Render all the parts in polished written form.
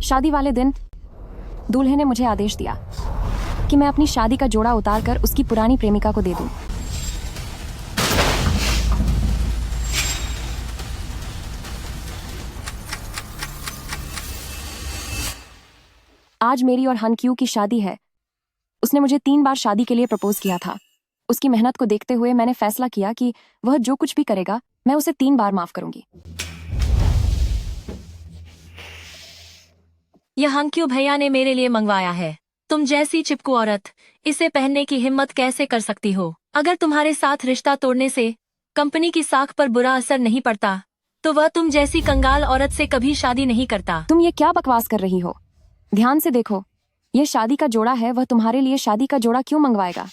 शादी वाले दिन दूल्हे ने मुझे आदेश दिया कि मैं अपनी शादी का जोड़ा उतारकर उसकी पुरानी प्रेमिका को दे दूं। आज मेरी और हनक्यू की शादी है। उसने मुझे 3 बार शादी के लिए प्रपोज किया था। उसकी मेहनत को देखते हुए मैंने फैसला किया कि वह जो कुछ भी करेगा मैं उसे 3 बार माफ करूंगी। यह हनक्यू भैया ने मेरे लिए मंगवाया है। तुम जैसी चिपकू औरत इसे पहनने की हिम्मत कैसे कर सकती हो? अगर तुम्हारे साथ रिश्ता तोड़ने से कंपनी की साख पर बुरा असर नहीं पड़ता तो वह तुम जैसी कंगाल औरत से कभी शादी नहीं करता। तुम ये क्या बकवास कर रही हो? ध्यान से देखो, ये शादी का जोड़ा है। वह तुम्हारे लिए शादी का जोड़ा क्यों मंगवाएगा?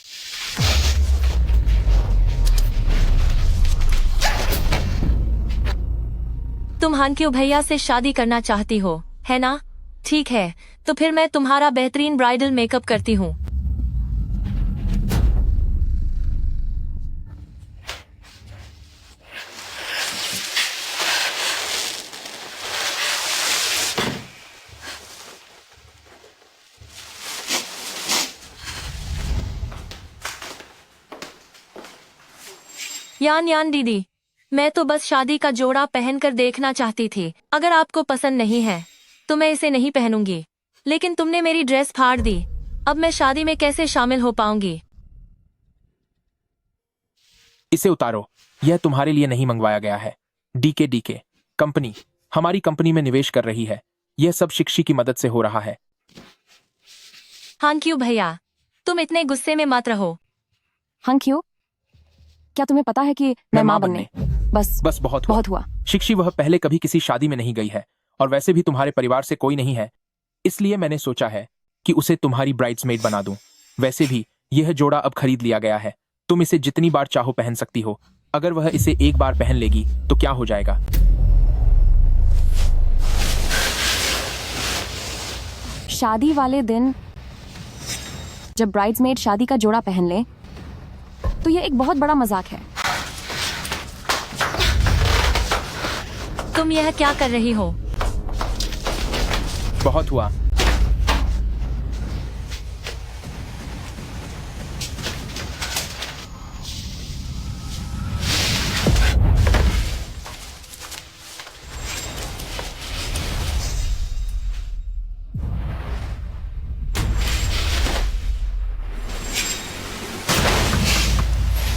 तुम हनक्यू भैया से शादी करना चाहती हो, है ना? ठीक है, तो फिर मैं तुम्हारा बेहतरीन ब्राइडल मेकअप करती हूँ। यान यान दीदी, मैं तो बस शादी का जोड़ा पहनकर देखना चाहती थी। अगर आपको पसंद नहीं है तो मैं इसे नहीं पहनूंगी। लेकिन तुमने मेरी ड्रेस फाड़ दी। अब मैं शादी में कैसे शामिल हो पाऊंगी? इसे उतारो, यह तुम्हारे लिए नहीं मंगवाया गया है। डीके कंपनी हमारी कंपनी में निवेश कर रही है। यह सब शिक्षी की मदद से हो रहा है। हनक्यू भैया, तुम इतने गुस्से में मत रहो। हनक्यू, क्या तुम्हें पता है कि मैं माँ बनने बस बहुत हुआ। शिक्षी वह पहले कभी किसी शादी में नहीं गई है और वैसे भी तुम्हारे परिवार से कोई नहीं है, इसलिए मैंने सोचा है कि उसे तुम्हारी ब्राइड्समेड बना दूं। वैसे भी यह जोड़ा अब खरीद लिया गया है। तुम इसे जितनी बार चाहो पहन सकती हो। अगर वह इसे एक बार पहन लेगी तो क्या हो जाएगा? शादी वाले दिन जब ब्राइड्समेड शादी का जोड़ा पहन ले तो यह एक बहुत बड़ा मजाक है। तुम यह क्या कर रही हो? बहुत हुआ।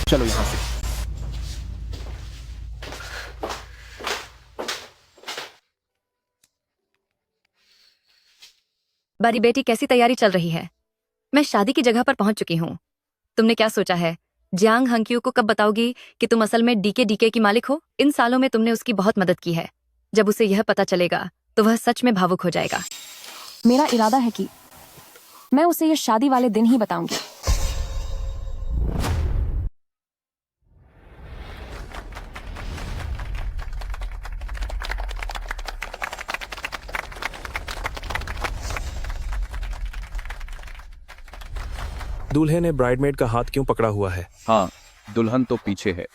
चलो यहां से। बारी बेटी, कैसी तैयारी चल रही है? मैं शादी की जगह पर पहुंच चुकी हूँ। तुमने क्या सोचा है? जियांग हंक्यू को कब बताओगी कि तुम असल में डीके की मालिक हो? इन सालों में तुमने उसकी बहुत मदद की है। जब उसे यह पता चलेगा तो वह सच में भावुक हो जाएगा। मेरा इरादा है कि मैं उसे यह शादी वाले दिन ही बताऊंगी। दूल्हे ने ब्राइडमेड का हाथ क्यों पकड़ा हुआ है? हाँ, दुल्हन तो पीछे है।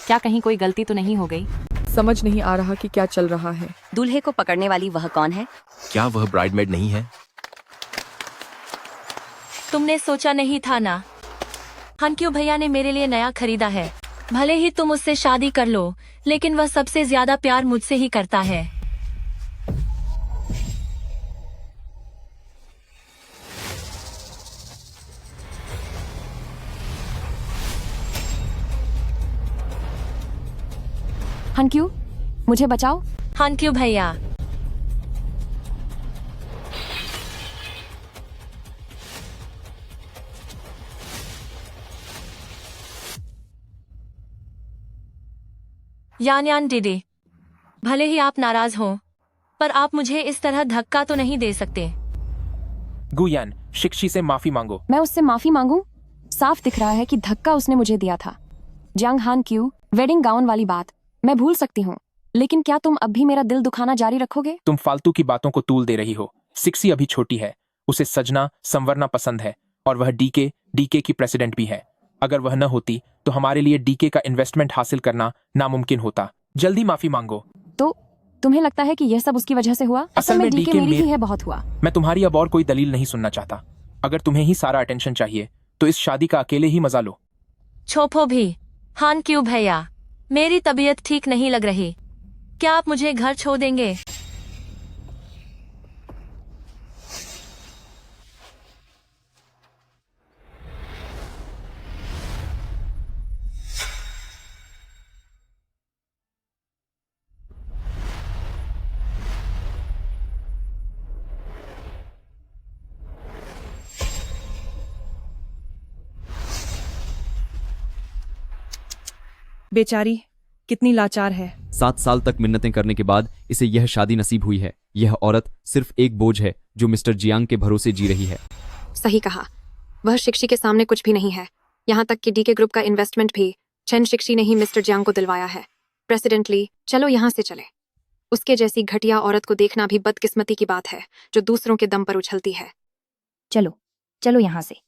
क्या कहीं कोई गलती तो नहीं हो गई? समझ नहीं आ रहा कि क्या चल रहा है। दूल्हे को पकड़ने वाली वह कौन है? क्या वह ब्राइडमेड नहीं है? तुमने सोचा नहीं था ना? हनक्यू भैया ने मेरे लिए नया खरीदा है। भले ही तुम उससे शादी कर लो, लेकिन वह सबसे ज्यादा प्यार मुझसे ही करता है। हनक्यू, मुझे बचाओ। हनक्यू भैया, यान यान दीदी, भले ही आप नाराज हो पर आप मुझे इस तरह धक्का तो नहीं दे सकते। गुयान, शिक्षी से माफी मांगो। मैं उससे माफी मांगू? साफ दिख रहा है कि धक्का उसने मुझे दिया था। जियांग हनक्यू, वेडिंग गाउन वाली बात मैं भूल सकती हूँ, लेकिन क्या तुम अब भी मेरा दिल दुखाना जारी रखोगे? तुम फालतू की बातों को तूल दे रही हो। शिक्षी अभी छोटी है, उसे सजना संवरना पसंद है और वह डीके की प्रेसिडेंट भी है। अगर वह न होती तो हमारे लिए डीके का इन्वेस्टमेंट हासिल करना नामुमकिन होता। जल्दी माफी मांगो। तो तुम्हें लगता है कि यह सब उसकी वजह से हुआ? असल में डीके DK मेरी में- ही है, बहुत हुआ। मैं तुम्हारी अब और कोई दलील नहीं सुनना चाहता। अगर तुम्हें ही सारा अटेंशन चाहिए तो इस शादी का अकेले ही मजा लो। छोपो भी। हान क्यों भैया, मेरी तबीयत ठीक नहीं लग रही, क्या आप मुझे घर छोड़ देंगे? बेचारी कितनी लाचार है। 7 साल तक मिन्नतें करने के बाद इसे यह शादी नसीब हुई है। यह औरत सिर्फ एक बोझ है जो मिस्टर जियांग के भरोसे जी रही है। सही कहा, वह शिक्षी के सामने कुछ भी नहीं है। यहाँ तक कि डीके ग्रुप का इन्वेस्टमेंट भी चेन शिक्षी ने ही मिस्टर जियांग को दिलवाया है। प्रेसिडेंटली, चलो यहाँ से चले। उसके जैसी घटिया औरत को देखना भी बदकिस्मती की बात है, जो दूसरों के दम पर उछलती है। चलो चलो यहाँ से।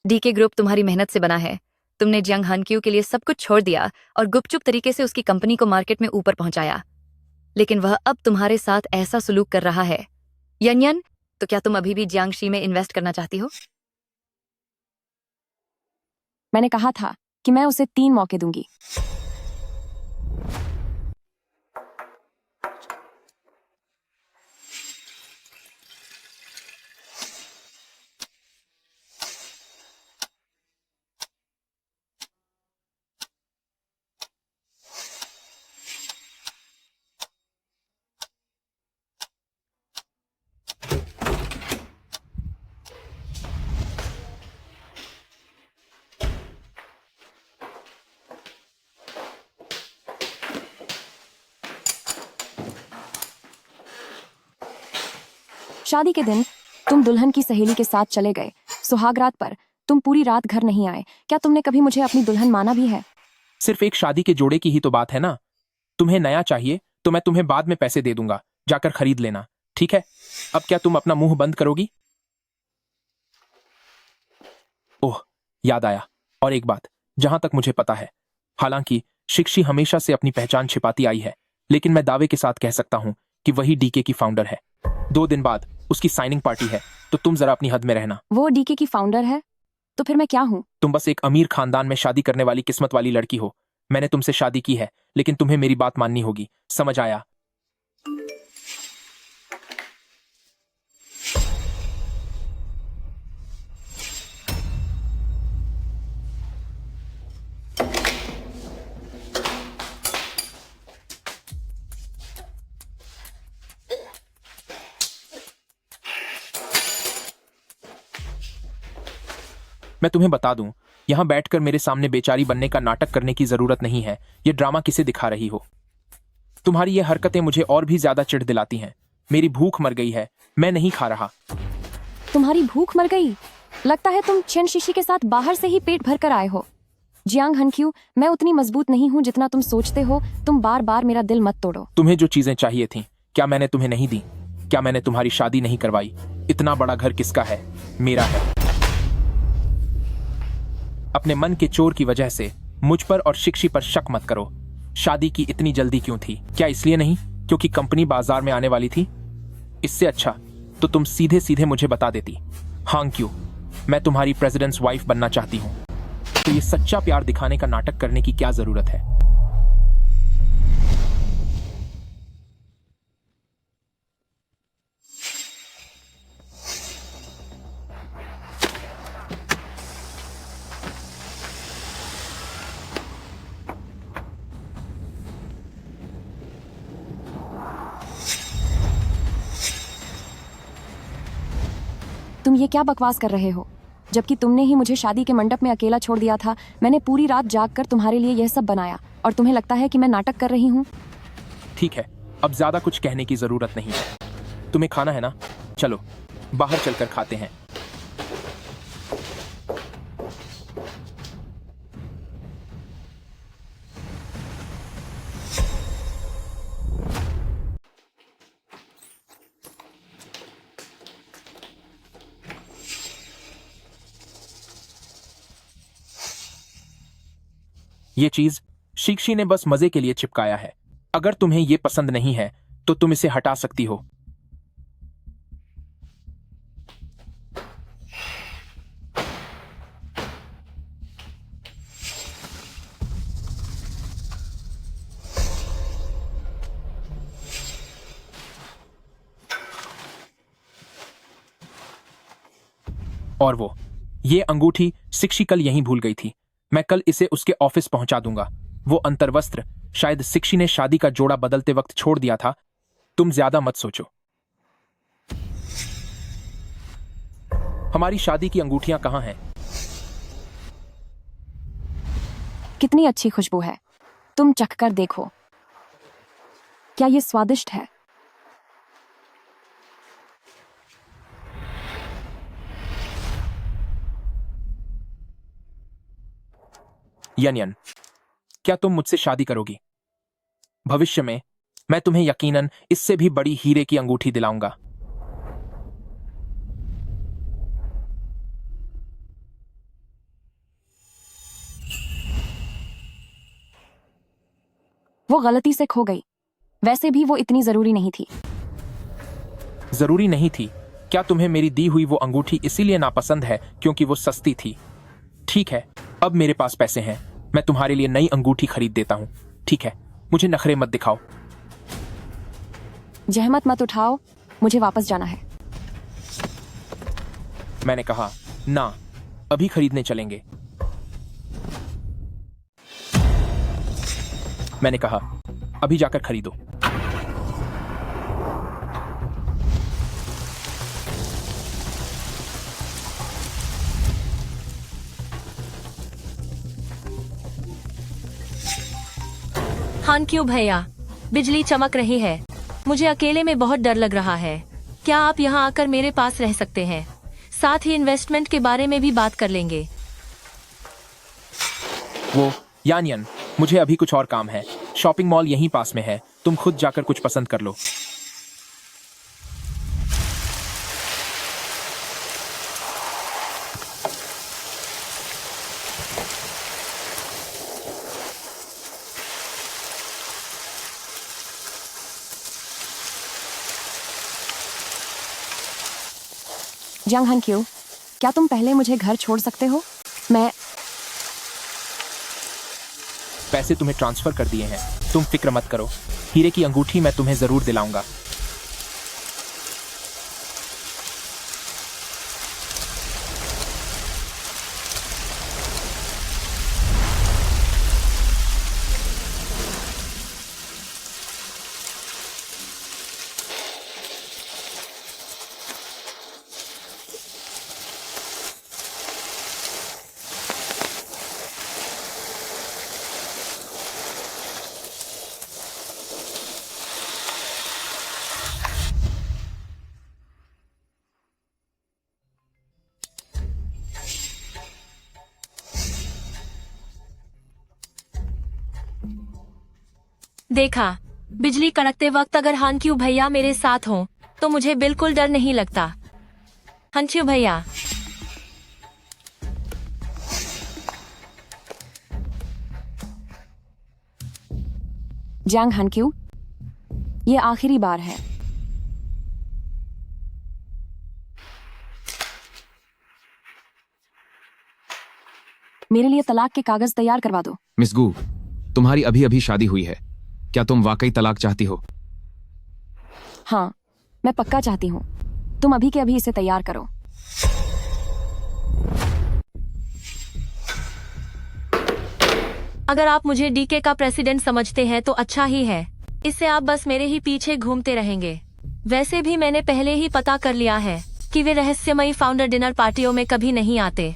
डीके ग्रुप तुम्हारी मेहनत से बना है। तुमने जियांग हानक्यू के लिए सब कुछ छोड़ दिया और गुपचुप तरीके से उसकी कंपनी को मार्केट में ऊपर पहुंचाया, लेकिन वह अब तुम्हारे साथ ऐसा सुलूक कर रहा है। यन, तो क्या तुम अभी भी जियांगशी में इन्वेस्ट करना चाहती हो? मैंने कहा था कि मैं उसे 3 मौके दूंगी। शादी के दिन तुम दुल्हन की सहेली के साथ चले गए। सुहागरात पर तुम पूरी रात घर नहीं आए। क्या तुमने कभी मुझे अपनी दुल्हन माना भी है? सिर्फ एक शादी के जोड़े की ही तो बात है ना। तुम्हें नया चाहिए तो मैं तुम्हें बाद में पैसे दे दूंगा, जाकर खरीद लेना, ठीक है? अब क्या तुम अपना मुंह बंद करोगी? ओह, याद आया। और एक बात, जहां तक मुझे पता है, हालांकि शिक्षी हमेशा से अपनी पहचान छिपाती आई है, लेकिन मैं दावे के साथ कह सकता हूं कि वही डीके की फाउंडर है। 2 दिन बाद उसकी साइनिंग पार्टी है, तो तुम जरा अपनी हद में रहना। वो डीके की फाउंडर है तो फिर मैं क्या हूँ? तुम बस एक अमीर खानदान में शादी करने वाली किस्मत वाली लड़की हो। मैंने तुमसे शादी की है, लेकिन तुम्हें मेरी बात माननी होगी, समझ आया? मैं तुम्हें बता दूं, यहां बैठकर मेरे सामने बेचारी बनने का नाटक करने की जरूरत नहीं है। ये ड्रामा किसे दिखा रही हो? तुम्हारी ये हरकतें मुझे और भी ज्यादा चिढ़ दिलाती हैं। मेरी भूख मर गई है, मैं नहीं खा रहा। तुम्हारी भूख मर गई? लगता है तुम चेन शिशी के साथ बाहर से ही पेट भर कर आए हो। जियांग हानक्यू, मैं उतनी मजबूत नहीं हूँ जितना तुम सोचते हो। तुम बार बार मेरा दिल मत तोड़ो। तुम्हें जो चीजें चाहिए थीं, क्या मैंने तुम्हें नहीं दी? क्या मैंने तुम्हारी शादी नहीं करवाई? इतना बड़ा घर किसका है? मेरा है। अपने मन के चोर की वजह से मुझ पर और शिक्षी पर शक मत करो। शादी की इतनी जल्दी क्यों थी? क्या इसलिए नहीं क्योंकि कंपनी बाजार में आने वाली थी? इससे अच्छा तो तुम सीधे सीधे मुझे बता देती, हां क्यों मैं तुम्हारी प्रेसिडेंट्स वाइफ बनना चाहती हूं। तो ये सच्चा प्यार दिखाने का नाटक करने की क्या जरूरत है? तुम ये क्या बकवास कर रहे हो? जबकि तुमने ही मुझे शादी के मंडप में अकेला छोड़ दिया था। मैंने पूरी रात जागकर तुम्हारे लिए यह सब बनाया और तुम्हें लगता है कि मैं नाटक कर रही हूँ? ठीक है, अब ज्यादा कुछ कहने की जरूरत नहीं है। तुम्हें खाना है ना? चलो बाहर चलकर खाते हैं। ये चीज शिक्षी ने बस मजे के लिए चिपकाया है। अगर तुम्हें ये पसंद नहीं है तो तुम इसे हटा सकती हो। और वो ये अंगूठी शिक्षी कल यहीं भूल गई थी। मैं कल इसे उसके ऑफिस पहुंचा दूंगा। वो अंतर्वस्त्र शायद शिक्षी ने शादी का जोड़ा बदलते वक्त छोड़ दिया था। तुम ज्यादा मत सोचो। हमारी शादी की अंगूठियां कहाँ हैं? कितनी अच्छी खुशबू है, तुम चखकर देखो। क्या ये स्वादिष्ट है? यन, क्या तुम मुझसे शादी करोगी? भविष्य में मैं तुम्हें यकीनन इससे भी बड़ी हीरे की अंगूठी दिलाऊंगा। वो गलती से खो गई। वैसे भी वो इतनी जरूरी नहीं थी। जरूरी नहीं थी? क्या तुम्हें मेरी दी हुई वो अंगूठी इसीलिए नापसंद है क्योंकि वो सस्ती थी? ठीक है, अब मेरे पास पैसे हैं, मैं तुम्हारे लिए नई अंगूठी खरीद देता हूं। ठीक है, मुझे नखरे मत दिखाओ। जहमत मत उठाओ, मुझे वापस जाना है। मैंने कहा ना, अभी खरीदने चलेंगे। मैंने कहा अभी जाकर खरीदो। हाँ क्यों भैया, बिजली चमक रही है। मुझे अकेले में बहुत डर लग रहा है। क्या आप यहाँ आकर मेरे पास रह सकते हैं? साथ ही इन्वेस्टमेंट के बारे में भी बात कर लेंगे। वो यानियन, मुझे अभी कुछ और काम है। शॉपिंग मॉल यहीं पास में है, तुम खुद जाकर कुछ पसंद कर लो। जंग हन क्यों, क्या तुम पहले मुझे घर छोड़ सकते हो? मैं पैसे तुम्हें ट्रांसफर कर दिए हैं, तुम फिक्र मत करो। हीरे की अंगूठी मैं तुम्हें जरूर दिलाऊंगा। देखा, बिजली कड़कते वक्त अगर हानक्यू भैया मेरे साथ हों तो मुझे बिल्कुल डर नहीं लगता। हानक्यू भैया, जंग हन क्यों, ये आखिरी बार है। मेरे लिए तलाक के कागज तैयार करवा दो। मिस गू, तुम्हारी अभी अभी शादी हुई है, क्या तुम वाकई तलाक चाहती हो? हाँ, मैं पक्का चाहती हूँ। तुम अभी के अभी इसे तैयार करो। अगर आप मुझे डीके का प्रेसिडेंट समझते हैं तो अच्छा ही है। इससे आप बस मेरे ही पीछे घूमते रहेंगे। वैसे भी मैंने पहले ही पता कर लिया है कि वे रहस्यमयी फाउंडर डिनर पार्टियों में कभी नहीं आते।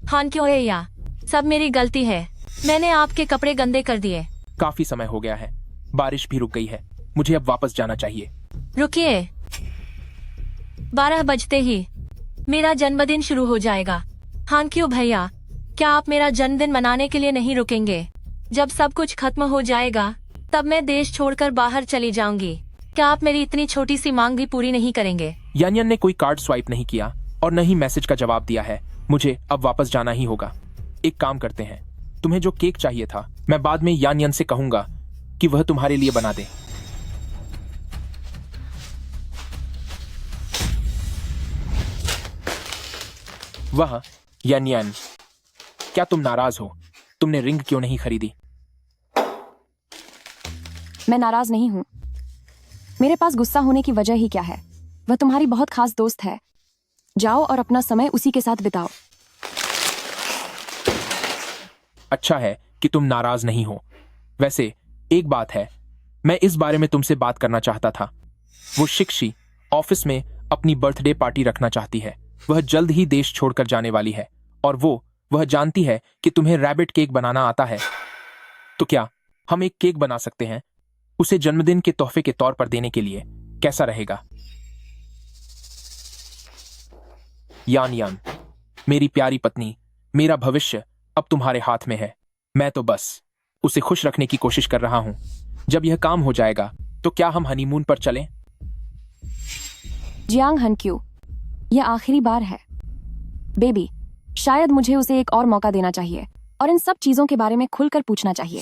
हान क्यों है या सब मेरी गलती है। मैंने आपके कपड़े गंदे कर दिए। काफी समय हो गया है, बारिश भी रुक गई है, मुझे अब वापस जाना चाहिए। रुकिए, 12 बजते ही मेरा जन्मदिन शुरू हो जाएगा। हान क्यों भैया, क्या आप मेरा जन्मदिन मनाने के लिए नहीं रुकेंगे? जब सब कुछ खत्म हो जाएगा तब मैं देश छोड़कर बाहर चली जाऊंगी। क्या आप मेरी इतनी छोटी सी मांग भी पूरी नहीं करेंगे? यानियन ने कोई कार्ड स्वाइप नहीं किया और न ही मैसेज का जवाब दिया है। मुझे अब वापस जाना ही होगा। एक काम करते हैं, तुम्हें जो केक चाहिए था मैं बाद में यान यन से कहूंगा कि वह तुम्हारे लिए बना दे। वह यान यन, क्या तुम नाराज हो? तुमने रिंग क्यों नहीं खरीदी? मैं नाराज नहीं हूं। मेरे पास गुस्सा होने की वजह ही क्या है? वह तुम्हारी बहुत खास दोस्त है। जाओ और अपना समय उसी के साथ बिताओ। अच्छा है कि तुम नाराज नहीं हो। वैसे एक बात है, मैं इस बारे में तुमसे बात करना चाहता था। वो शिक्षी ऑफिस में अपनी बर्थडे पार्टी रखना चाहती है। वह जल्द ही देश छोड़कर जाने वाली है और वह जानती है कि तुम्हें रैबिट केक बनाना आता है। तो क्या हम एक केक बना सकते हैं उसे जन्मदिन के तोहफे के तौर पर देने के लिए? कैसा रहेगा? यान यान, मेरी प्यारी पत्नी, मेरा भविष्य अब तुम्हारे हाथ में है। मैं तो बस उसे खुश रखने की कोशिश कर रहा हूं। जब यह काम हो जाएगा तो क्या हम हनीमून पर चलें? जियांग हनक्यू, यह आखिरी बार है। बेबी, शायद मुझे उसे एक और मौका देना चाहिए और इन सब चीजों के बारे में खुलकर पूछना चाहिए।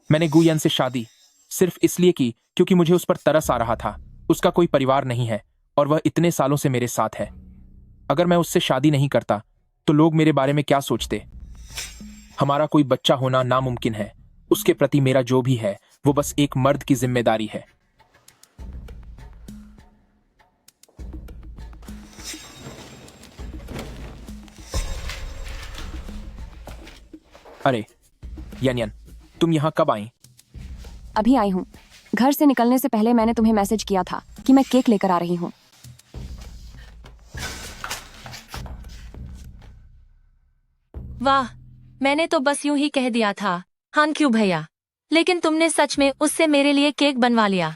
मैंने गुयन से शादी सिर्फ इसलिए की क्योंकि मुझे उस पर तरस आ रहा था। उसका कोई परिवार नहीं है और वह इतने सालों से मेरे साथ है। अगर मैं उससे शादी नहीं करता तो लोग मेरे बारे में क्या सोचते? हमारा कोई बच्चा होना नामुमकिन है। उसके प्रति मेरा जो भी है वो बस एक मर्द की जिम्मेदारी है। अरे यन, तुम यहां कब आई? अभी आई हूं। घर से निकलने से पहले मैंने तुम्हें मैसेज किया था कि मैं केक लेकर आ रही हूं। वाह, मैंने तो बस यूं ही कह दिया था हान क्यों भैया, लेकिन तुमने सच में उससे मेरे लिए केक बनवा लिया।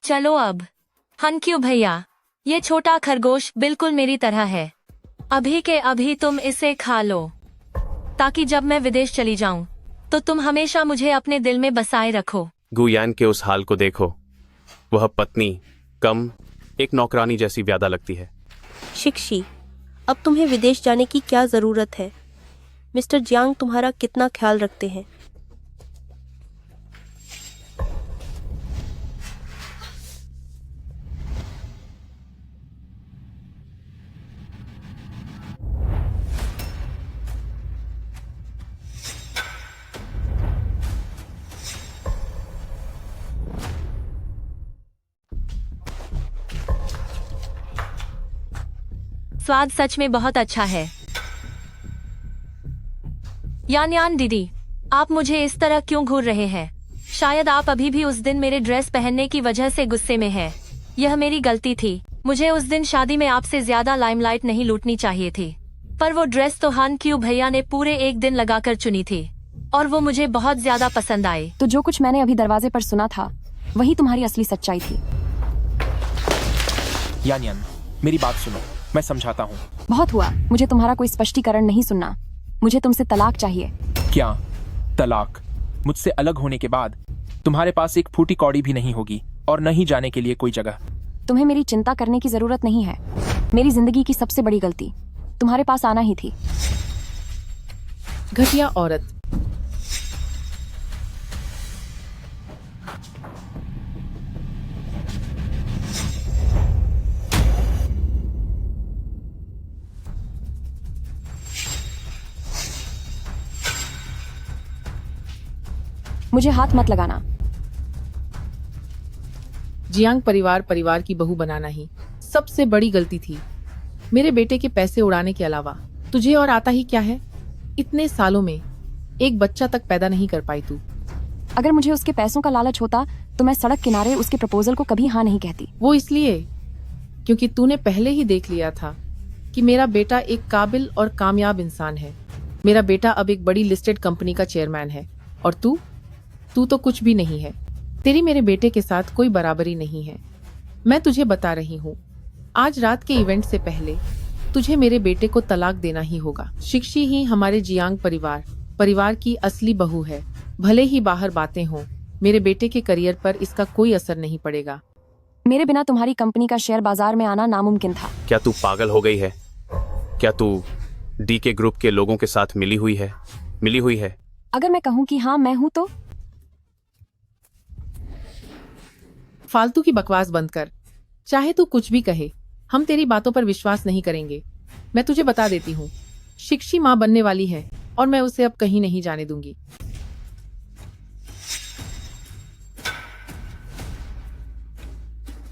चलो अब हान क्यों भैया, ये छोटा खरगोश बिल्कुल मेरी तरह है। अभी के अभी तुम इसे खा लो ताकि जब मैं विदेश चली जाऊं तो तुम हमेशा मुझे अपने दिल में बसाए रखो। गुयान के उस हाल को देखो। वह पत्नी कम एक नौकरानी जैसी ज्यादा लगती है। शिक्षी, अब तुम्हें विदेश जाने की क्या जरूरत है? मिस्टर जियांग तुम्हारा कितना ख्याल रखते हैं। स्वाद सच में बहुत अच्छा है। यान यान दीदी, आप मुझे इस तरह क्यों घूर रहे हैं? शायद आप अभी भी उस दिन मेरे ड्रेस पहनने की वजह से गुस्से में हैं। यह मेरी गलती थी। मुझे उस दिन शादी में आपसे ज्यादा लाइमलाइट नहीं लूटनी चाहिए थी। पर वो ड्रेस तो हान क्यू भैया ने पूरे एक दिन लगाकर चुनी थी और वो मुझे बहुत ज्यादा पसंद आई। तो जो कुछ मैंने अभी दरवाजे पर सुना था वही तुम्हारी असली सच्चाई थी। यान, मेरी बात सुनो, मैं समझाता हूँ। बहुत हुआ। मुझे तुम्हारा कोई स्पष्टीकरण नहीं सुनना। मुझे तुमसे तलाक चाहिए। क्या तलाक? मुझसे अलग होने के बाद तुम्हारे पास एक फूटी कौड़ी भी नहीं होगी और न ही जाने के लिए कोई जगह। तुम्हें मेरी चिंता करने की जरूरत नहीं है। मेरी जिंदगी की सबसे बड़ी गलती तुम्हारे पास आना ही थी। घटिया औरत। मुझे हाथ मत लगाना। जियांग परिवार की बहू बनाना ही सबसे बड़ी गलती थी। मेरे बेटे के पैसे उड़ाने के अलावा तुझे और आता ही क्या है? इतने सालों में एक बच्चा तक पैदा नहीं कर पाई तू। अगर मुझे उसके पैसों का लालच होता तो मैं सड़क किनारे उसके प्रपोजल को कभी हाँ नहीं कहती। वो इसलिए क्योंकि तूने पहले ही देख लिया था कि मेरा बेटा एक काबिल और कामयाब इंसान है। मेरा बेटा अब एक बड़ी लिस्टेड कंपनी का चेयरमैन है और तू तो कुछ भी नहीं है। तेरी मेरे बेटे के साथ कोई बराबरी नहीं है। मैं तुझे बता रही हूँ, आज रात के इवेंट से पहले तुझे मेरे बेटे को तलाक देना ही होगा। शिक्षी ही हमारे जियांग परिवार की असली बहू है। भले ही बाहर बातें हों, मेरे बेटे के करियर पर इसका कोई असर नहीं पड़ेगा। मेरे बिना तुम्हारी कंपनी का शेयर बाजार में आना नामुमकिन था। क्या तू पागल हो गई है? क्या तू डीके ग्रुप के लोगों के साथ मिली हुई है? अगर मैं कहूँ कि हाँ मैं हूँ तो? फालतू की बकवास बंद कर। चाहे तू कुछ भी कहे, हम तेरी बातों पर विश्वास नहीं करेंगे। मैं तुझे बता देती हूँ, शिक्षी माँ बनने वाली है और मैं उसे अब कहीं नहीं जाने दूंगी।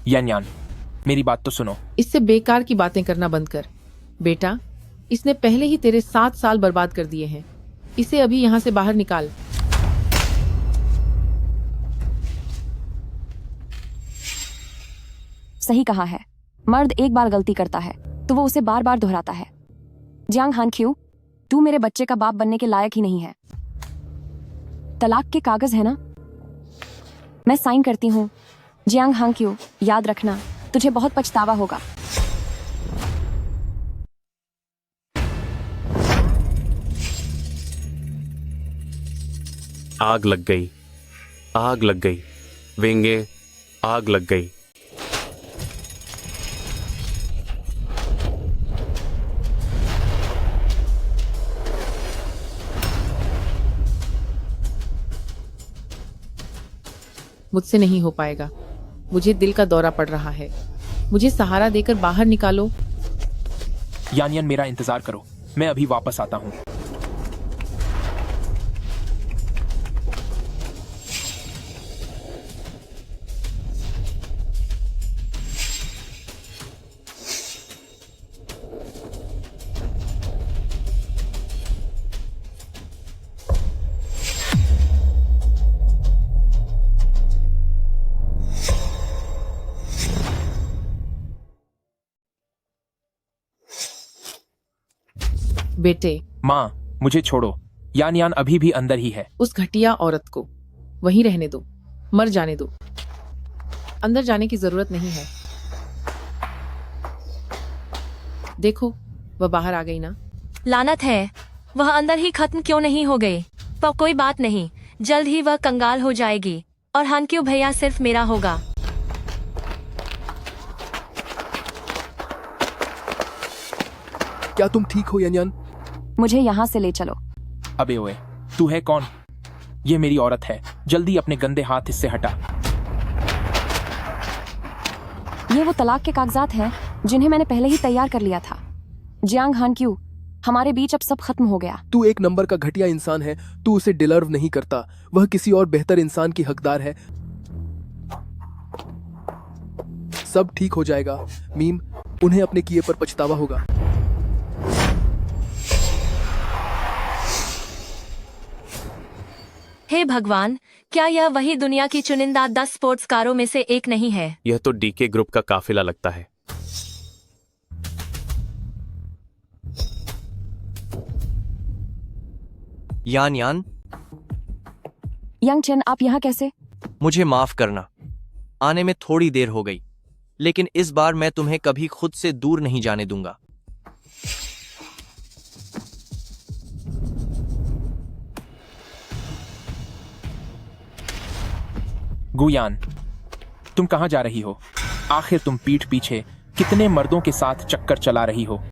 यान, मेरी बात तो सुनो। इससे बेकार की बातें करना बंद कर। बेटा, इसने पहले ही तेरे 7 साल बर्बाद कर दिए हैं। इसे अभी यहाँ से बाहर निकाल। सही कहा है, मर्द एक बार गलती करता है तो वो उसे बार बार दोहराता है। जियांग हानक्यू, तू मेरे बच्चे का बाप बनने के लायक ही नहीं है। तलाक के कागज है ना, मैं साइन करती हूँ। जियांग हानक्यू, याद रखना, तुझे बहुत पछतावा होगा। आग लग गई वेंगे, आग लग गई। मुझसे नहीं हो पाएगा। मुझे दिल का दौरा पड़ रहा है। मुझे सहारा देकर बाहर निकालो। यान, मेरा इंतजार करो, मैं अभी वापस आता हूँ। बेटे, माँ, मुझे छोड़ो। यान अभी भी अंदर ही है। उस घटिया औरत को वहीं रहने दो, मर जाने दो। अंदर जाने की जरूरत नहीं है। देखो, वह बाहर आ गई ना। लानत है, वह अंदर ही खत्म क्यों नहीं हो गई? पर कोई बात नहीं, जल्द ही वह कंगाल हो जाएगी और हानक्यू भैया सिर्फ मेरा होगा। क्या तुम ठीक हो यान? मुझे यहाँ से ले चलो। अबे ओए, तू है कौन? ये मेरी औरत है, जल्दी अपने गंदे हाथ इससे हटा। ये वो तलाक के कागजात हैं जिन्हें मैंने पहले ही तैयार कर लिया था। जियांग हानक्यू, हमारे बीच अब सब खत्म हो गया। तू एक नंबर का घटिया इंसान है। तू उसे डिजर्व नहीं करता। वह किसी और बेहतर इंसान की हकदार है। सब ठीक हो जाएगा मीम, उन्हें अपने किए पर पछतावा होगा। हे भगवान, क्या यह वही दुनिया की चुनिंदा 10 स्पोर्ट्स कारों में से एक नहीं है? यह तो डीके ग्रुप का काफिला लगता है। यान यंग चेन, आप यहाँ कैसे? मुझे माफ करना, आने में थोड़ी देर हो गई, लेकिन इस बार मैं तुम्हें कभी खुद से दूर नहीं जाने दूंगा। गुयान, तुम कहाँ जा रही हो? आखिर तुम पीठ पीछे कितने मर्दों के साथ चक्कर चला रही हो?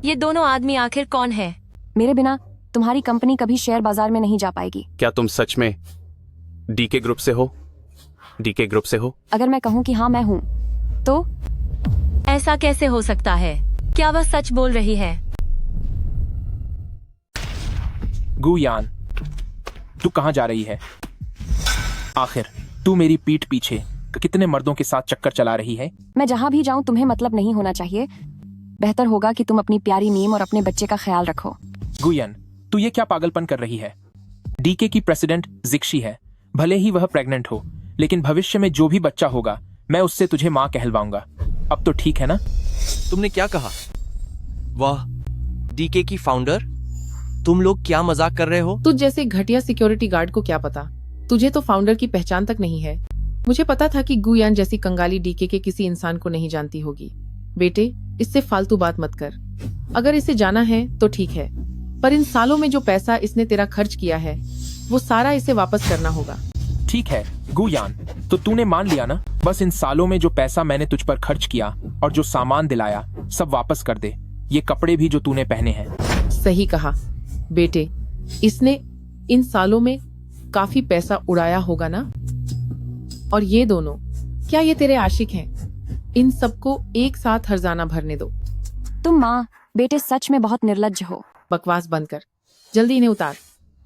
ये दोनों आदमी आखिर कौन है? मेरे बिना तुम्हारी कंपनी कभी शेयर बाजार में नहीं जा पाएगी। क्या तुम सच में डीके ग्रुप से हो? अगर मैं कहूँ कि हाँ मैं हूँ तो? ऐसा कैसे हो सकता है? क्या वह सच बोल रही है? गुयान, तू कहाँ जा रही है? आखिर तू मेरी पीठ पीछे कितने मर्दों के साथ चक्कर चला रही है? मैं जहाँ भी जाऊँ तुम्हें मतलब नहीं होना चाहिए। बेहतर होगा कि तुम अपनी प्यारी मीम और अपने बच्चे का ख्याल रखो। गुयन, तू ये क्या पागलपन कर रही है? डीके की प्रेसिडेंट जिक्शी है। भले ही वह प्रेग्नेंट हो, लेकिन भविष्य में जो भी बच्चा होगा मैं उससे तुझे माँ कहलवाऊंगा। अब तो ठीक है ना? तुमने क्या कहा? वाह, डीके की फाउंडर? तुम लोग क्या मजाक कर रहे हो? तुझ जैसे घटिया सिक्योरिटी गार्ड को क्या पता? तुझे तो फाउंडर की पहचान तक नहीं है। मुझे पता था कि गुयान जैसी कंगाली डीके के किसी इंसान को नहीं जानती होगी। बेटे, इससे फालतू बात मत कर। अगर इसे जाना है तो ठीक है, पर इन सालों में जो पैसा इसने तेरा खर्च किया है वो सारा इसे वापस करना होगा। ठीक है गुयान, तो तूने मान लिया ना? बस इन सालों में जो पैसा मैंने तुझ पर खर्च किया और जो सामान दिलाया सब वापस कर दे। ये कपड़े भी जो तूने पहने हैं। सही कहा बेटे, इसने इन सालों में काफी पैसा उड़ाया होगा ना? और ये दोनों, क्या ये तेरे आशिक हैं? इन सबको एक साथ हर्जाना भरने दो। तुम माँ बेटे सच में बहुत निर्लज्ज हो। बकवास बंद कर, जल्दी इन्हें उतार।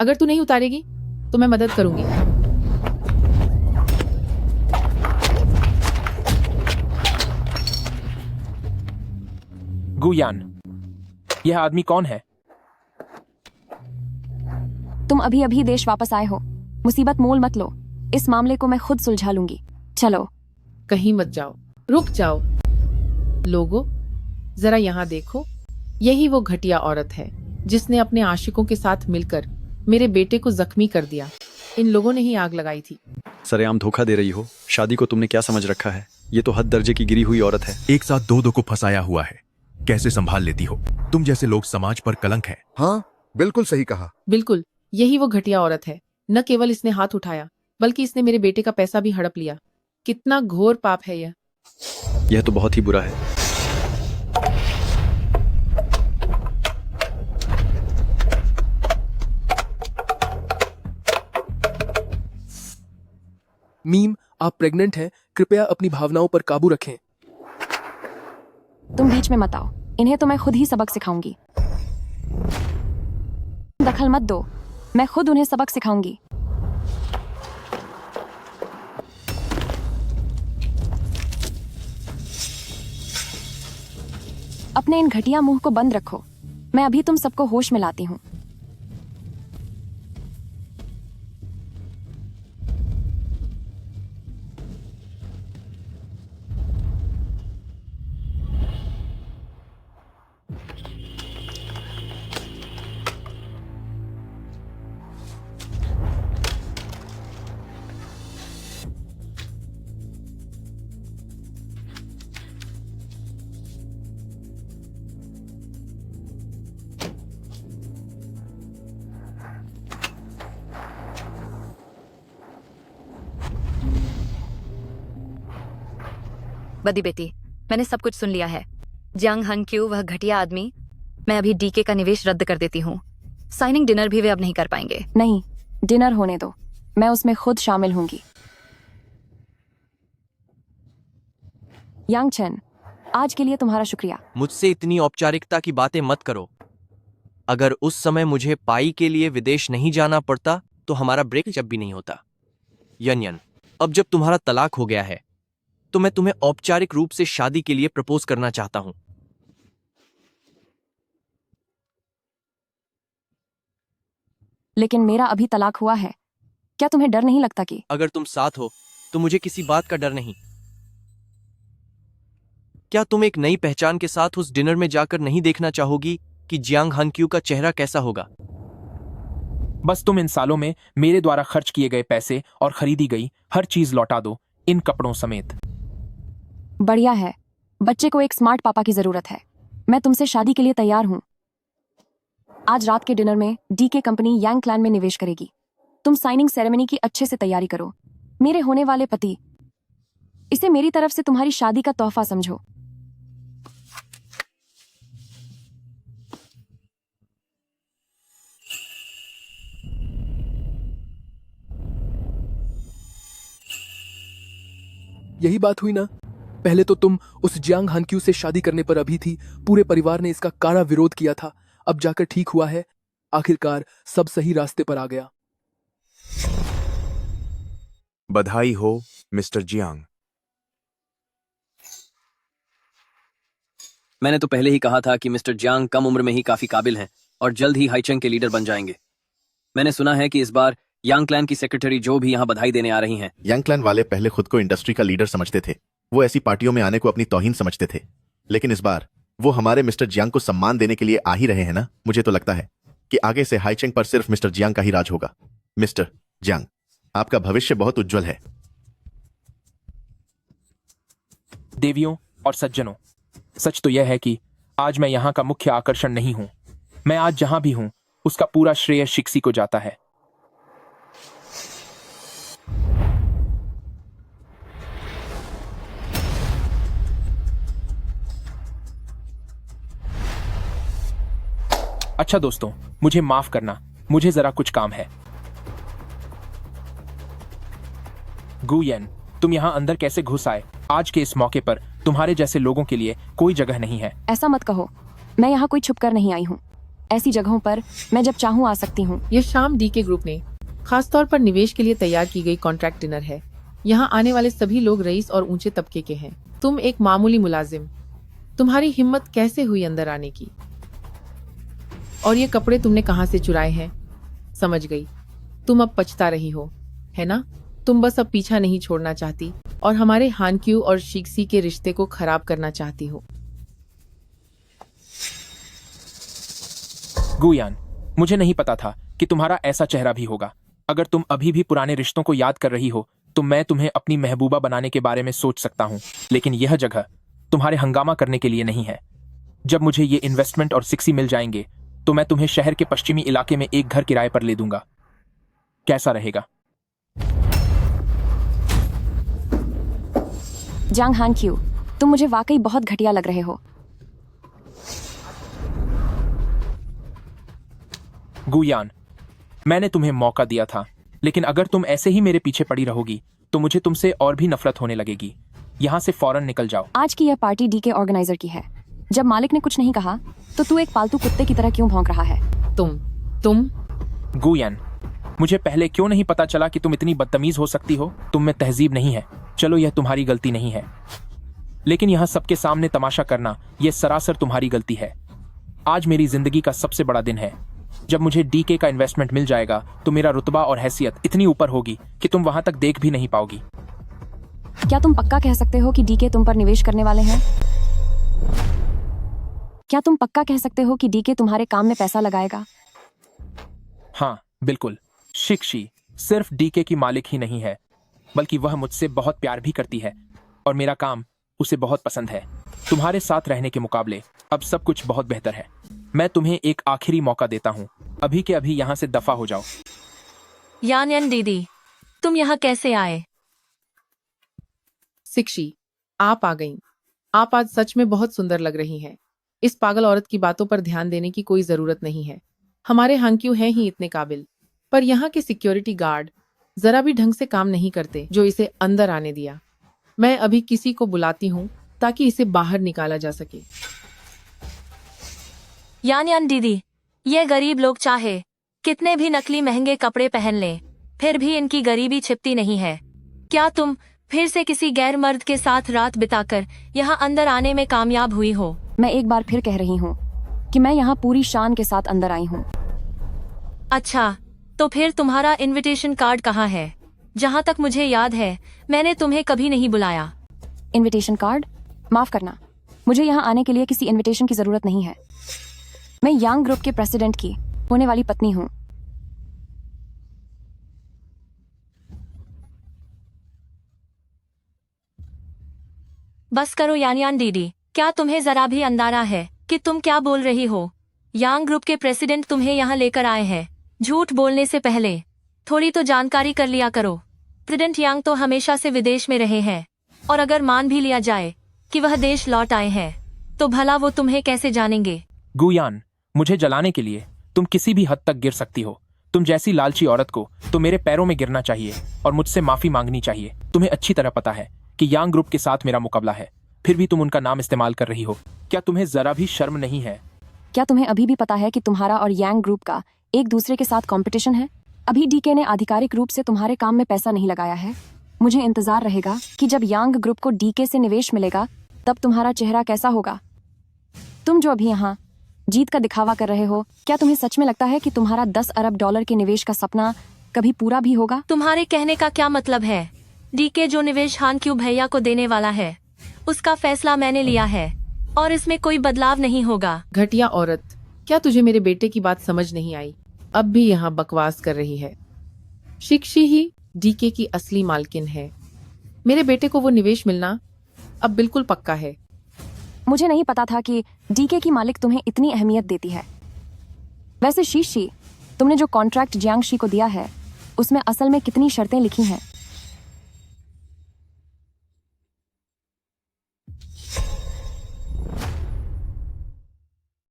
अगर तू नहीं उतारेगी तो मैं मदद करूंगी। गुयान, यह आदमी कौन है? तुम अभी अभी देश वापस आए हो, मुसीबत मोल मत लो। इस मामले को मैं खुद सुलझा लूंगी। चलो। कहीं मत जाओ, रुक जाओ। लोगो, जरा यहाँ देखो, यही वो घटिया औरत है जिसने अपने आशिकों के साथ मिलकर मेरे बेटे को जख्मी कर दिया। इन लोगों ने ही आग लगाई थी। सरेआम धोखा दे रही हो। शादी को तुमने क्या समझ रखा है? ये तो हद दर्जे की गिरी हुई औरत है। एक साथ दो को फंसाया हुआ है, कैसे संभाल लेती हो? तुम जैसे लोग समाज पर कलंक है। हाँ, बिल्कुल सही कहा। बिल्कुल, यही वो घटिया औरत है। न केवल इसने हाथ उठाया, बल्कि इसने मेरे बेटे का पैसा भी हड़प लिया। कितना घोर पाप है यह। यह तो बहुत ही बुरा है। मीम, आप प्रेग्नेंट हैं, कृपया अपनी भावनाओं पर काबू रखें। तुम बीच में मत आओ, इन्हें तो मैं खुद ही सबक सिखाऊंगी। दखल मत दो, मैं खुद उन्हें सबक सिखाऊंगी। अपने इन घटिया मुंह को बंद रखो, मैं अभी तुम सबको होश में लाती हूँ। बदी बेटी, मैंने सब कुछ सुन लिया है। जियांग हनक्यू, वह घटिया आदमी, मैं अभी डीके का निवेश रद्द कर देती हूँ। साइनिंग डिनर भी वे अब नहीं कर पाएंगे। नहीं, डिनर होने दो, मैं उसमें खुद शामिल होंगी। यांग चेन, आज के लिए तुम्हारा शुक्रिया। मुझसे इतनी औपचारिकता की बातें मत करो। अगर उस समय मुझे पाई के लिए विदेश नहीं जाना पड़ता तो हमारा ब्रेक जब भी नहीं होता। यन, अब जब तुम्हारा तलाक हो गया है तो मैं तुम्हें औपचारिक रूप से शादी के लिए प्रपोज करना चाहता हूं। लेकिन मेरा अभी तलाक हुआ है, क्या तुम्हें डर नहीं लगता कि? अगर तुम साथ हो तो मुझे किसी बात का डर नहीं। क्या तुम एक नई पहचान के साथ उस डिनर में जाकर नहीं देखना चाहोगी कि जियांग हनक्यू का चेहरा कैसा होगा? बस तुम इन सालों में मेरे द्वारा खर्च किए गए पैसे और खरीदी गई हर चीज लौटा दो, इन कपड़ों समेत। बढ़िया है, बच्चे को एक स्मार्ट पापा की जरूरत है। मैं तुमसे शादी के लिए तैयार हूं। आज रात के डिनर में डीके कंपनी यांग क्लैन में निवेश करेगी। तुम साइनिंग सेरेमनी की अच्छे से तैयारी करो। मेरे होने वाले पति, इसे मेरी तरफ से तुम्हारी शादी का तोहफा समझो। यही बात हुई ना? पहले तो तुम उस जियांग हनक्यू से शादी करने पर अभी थी, पूरे परिवार ने इसका कारा विरोध किया था। अब जाकर ठीक हुआ है, आखिरकार सब सही रास्ते पर आ गया। बधाई हो मिस्टर जियांग। मैंने तो पहले ही कहा था कि मिस्टर जियांग कम उम्र में ही काफी काबिल हैं और जल्द ही हाईचेंग के लीडर बन जाएंगे। मैंने सुना है कि इस बार यांग क्लैन की सेक्रेटरी जो भी यहाँ बधाई देने आ रही हैं। यांग क्लैन वाले पहले खुद को इंडस्ट्री का लीडर समझते थे। वो ऐसी पार्टियों में आने को अपनी तौहीन समझते थे, लेकिन इस बार वो हमारे मिस्टर जियांग को सम्मान देने के लिए आ ही रहे हैं ना। मुझे तो लगता है कि आगे से हाईचेंग पर सिर्फ मिस्टर जियांग का ही राज होगा। मिस्टर जियांग, आपका भविष्य बहुत उज्जवल है। देवियों और सज्जनों, सच तो यह है कि आज मैं यहाँ का मुख्य आकर्षण नहीं हूं। मैं आज जहां भी हूं उसका पूरा श्रेय शिक्सी को जाता है। अच्छा दोस्तों, मुझे माफ करना, मुझे जरा कुछ काम है। गुयेन, तुम यहाँ अंदर कैसे घुस आए? आज के इस मौके पर तुम्हारे जैसे लोगों के लिए कोई जगह नहीं है। ऐसा मत कहो, मैं यहाँ कोई छुप कर नहीं आई हूँ। ऐसी जगहों पर मैं जब चाहूँ आ सकती हूँ। यह शाम डीके ग्रुप ने खास तौर पर निवेश के लिए तैयार की गई कॉन्ट्रैक्ट डिनर है। यहाँ आने वाले सभी लोग रईस और ऊंचे तबके के हैं। तुम एक मामूली मुलाजिम, तुम्हारी हिम्मत कैसे हुई अंदर आने की? और ये कपड़े तुमने कहाँ से चुराए हैं? समझ गई, तुम अब पछता रही हो, है ना? तुम बस अब पीछा नहीं छोड़ना चाहती और हमारे हानक्यू और शिक्सी के रिश्ते को खराब करना चाहती हो। गुयान, मुझे नहीं पता था कि तुम्हारा ऐसा चेहरा भी होगा। अगर तुम अभी भी पुराने रिश्तों को याद कर रही हो तो मैं तुम्हें अपनी महबूबा बनाने के बारे में सोच सकता हूँ, लेकिन यह जगह तुम्हारे हंगामा करने के लिए नहीं है। जब मुझे ये इन्वेस्टमेंट और सिक्सी मिल जाएंगे तो मैं तुम्हें शहर के पश्चिमी इलाके में एक घर किराए पर ले दूंगा। कैसा रहेगा? जांग हानक्यू, तुम मुझे वाकई बहुत घटिया लग रहे हो। गुयान, मैंने तुम्हें मौका दिया था, लेकिन अगर तुम ऐसे ही मेरे पीछे पड़ी रहोगी तो मुझे तुमसे और भी नफरत होने लगेगी। यहाँ से फौरन निकल जाओ। आज की यह पार्टी डी के ऑर्गेनाइजर की है। जब मालिक ने कुछ नहीं कहा तो तू एक पालतू कुत्ते की तरह क्यों भौंक रहा है? तुम गुयान, मुझे पहले क्यों नहीं पता चला कि तुम इतनी बदतमीज हो सकती हो? तुम में तहजीब नहीं है। चलो, यह तुम्हारी गलती नहीं है, लेकिन यहाँ सबके सामने तमाशा करना यह सरासर तुम्हारी गलती है। आज मेरी जिंदगी का सबसे बड़ा दिन है। जब मुझे डीके का इन्वेस्टमेंट मिल जाएगा तो मेरा रुतबा और हैसियत इतनी ऊपर होगी कि तुम वहां तक देख भी नहीं पाओगी। क्या तुम पक्का कह सकते हो कि डीके तुम पर निवेश करने वाले हैं? क्या तुम पक्का कह सकते हो कि डीके तुम्हारे काम में पैसा लगाएगा? हाँ, बिल्कुल। शिक्षी सिर्फ डीके की मालिक ही नहीं है, बल्कि वह मुझसे बहुत प्यार भी करती है और मेरा काम उसे बहुत पसंद है। तुम्हारे साथ रहने के मुकाबले अब सब कुछ बहुत बेहतर है। मैं तुम्हें एक आखिरी मौका देता हूँ, अभी के अभी यहाँ से दफा हो जाओ। यान दीदी, तुम यहाँ कैसे आए? शिक्षी, आप आ गईं। आप आज सच में बहुत सुंदर लग रही हैं। इस पागल औरत की बातों पर ध्यान देने की कोई जरूरत नहीं है। हमारे हानक्यू हैं ही इतने काबिल, पर यहाँ के सिक्योरिटी गार्ड जरा भी ढंग से काम नहीं करते जो इसे अंदर आने दिया। मैं अभी किसी को बुलाती हूँ ताकि इसे बाहर निकाला जा सके। यान दीदी, ये गरीब लोग चाहे कितने भी नकली महंगे कपड़े पहन लें, फिर भी इनकी गरीबी छिपती नहीं है। क्या तुम फिर से किसी गैर मर्द के साथ रात बिताकर यहाँ अंदर आने में कामयाब हुई हो? मैं एक बार फिर कह रही हूँ कि मैं यहाँ पूरी शान के साथ अंदर आई हूँ। अच्छा, तो फिर तुम्हारा इनविटेशन कार्ड कहाँ है? जहाँ तक मुझे याद है मैंने तुम्हें कभी नहीं बुलाया। Invitation card? माफ करना, मुझे यहाँ आने के लिए किसी इनविटेशन की जरूरत नहीं है। मैं यांग ग्रुप के प्रेसिडेंट की होने वाली पत्नी हूँ। बस करो यान दीदी, क्या तुम्हें जरा भी अंदाजा है कि तुम क्या बोल रही हो? यांग ग्रुप के प्रेसिडेंट तुम्हें यहाँ लेकर आए हैं। झूठ बोलने से पहले थोड़ी तो जानकारी कर लिया करो। प्रेसिडेंट यांग तो हमेशा से विदेश में रहे हैं, और अगर मान भी लिया जाए कि वह देश लौट आए हैं तो भला वो तुम्हें कैसे जानेंगे? गुयान, मुझे जलाने के लिए तुम किसी भी हद तक गिर सकती हो। तुम जैसी लालची औरत को तो मेरे पैरों में गिरना चाहिए और मुझसे माफी मांगनी चाहिए। तुम्हें अच्छी तरह पता है कि यांग ग्रुप के साथ मेरा मुकाबला है, फिर भी तुम उनका नाम इस्तेमाल कर रही हो। क्या तुम्हें जरा भी शर्म नहीं है? क्या तुम्हें अभी भी पता है कि तुम्हारा और यांग ग्रुप का एक दूसरे के साथ कंपटीशन है? अभी डीके ने आधिकारिक रूप से तुम्हारे काम में पैसा नहीं लगाया है। मुझे इंतजार रहेगा कि जब यांग ग्रुप को डीके से निवेश मिलेगा तब तुम्हारा चेहरा कैसा होगा। तुम जो अभी यहाँ जीत का दिखावा कर रहे हो, क्या तुम्हें सच में लगता है कि तुम्हारा 10 अरब डॉलर के निवेश का सपना कभी पूरा भी होगा? तुम्हारे कहने का क्या मतलब है? डीके जो निवेश हानक्यू भैया को देने वाला है उसका फैसला मैंने लिया है। और इसमें कोई बदलाव नहीं होगा। घटिया औरत, क्या तुझे मेरे बेटे की बात समझ नहीं आई? अब भी यहाँ बकवास कर रही है। शिक्षी ही डीके की असली मालकिन है। मेरे बेटे को वो निवेश मिलना अब बिल्कुल पक्का है। मुझे नहीं पता था कि डीके की मालिक तुम्हें इतनी अहमियत देती है। वैसे शीशी, तुमने जो कॉन्ट्रैक्ट जियांगशी को दिया है उसमें असल में कितनी शर्तें लिखी हैं?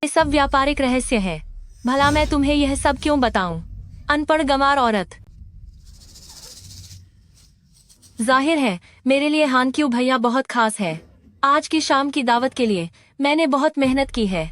ये सब व्यापारिक रहस्य है। भला मैं तुम्हें यह सब क्यों बताऊं? अनपढ़ गंवार औरत। जाहिर है मेरे लिए हानक्यू भैया बहुत खास है। आज की शाम की दावत के लिए मैंने बहुत मेहनत की है।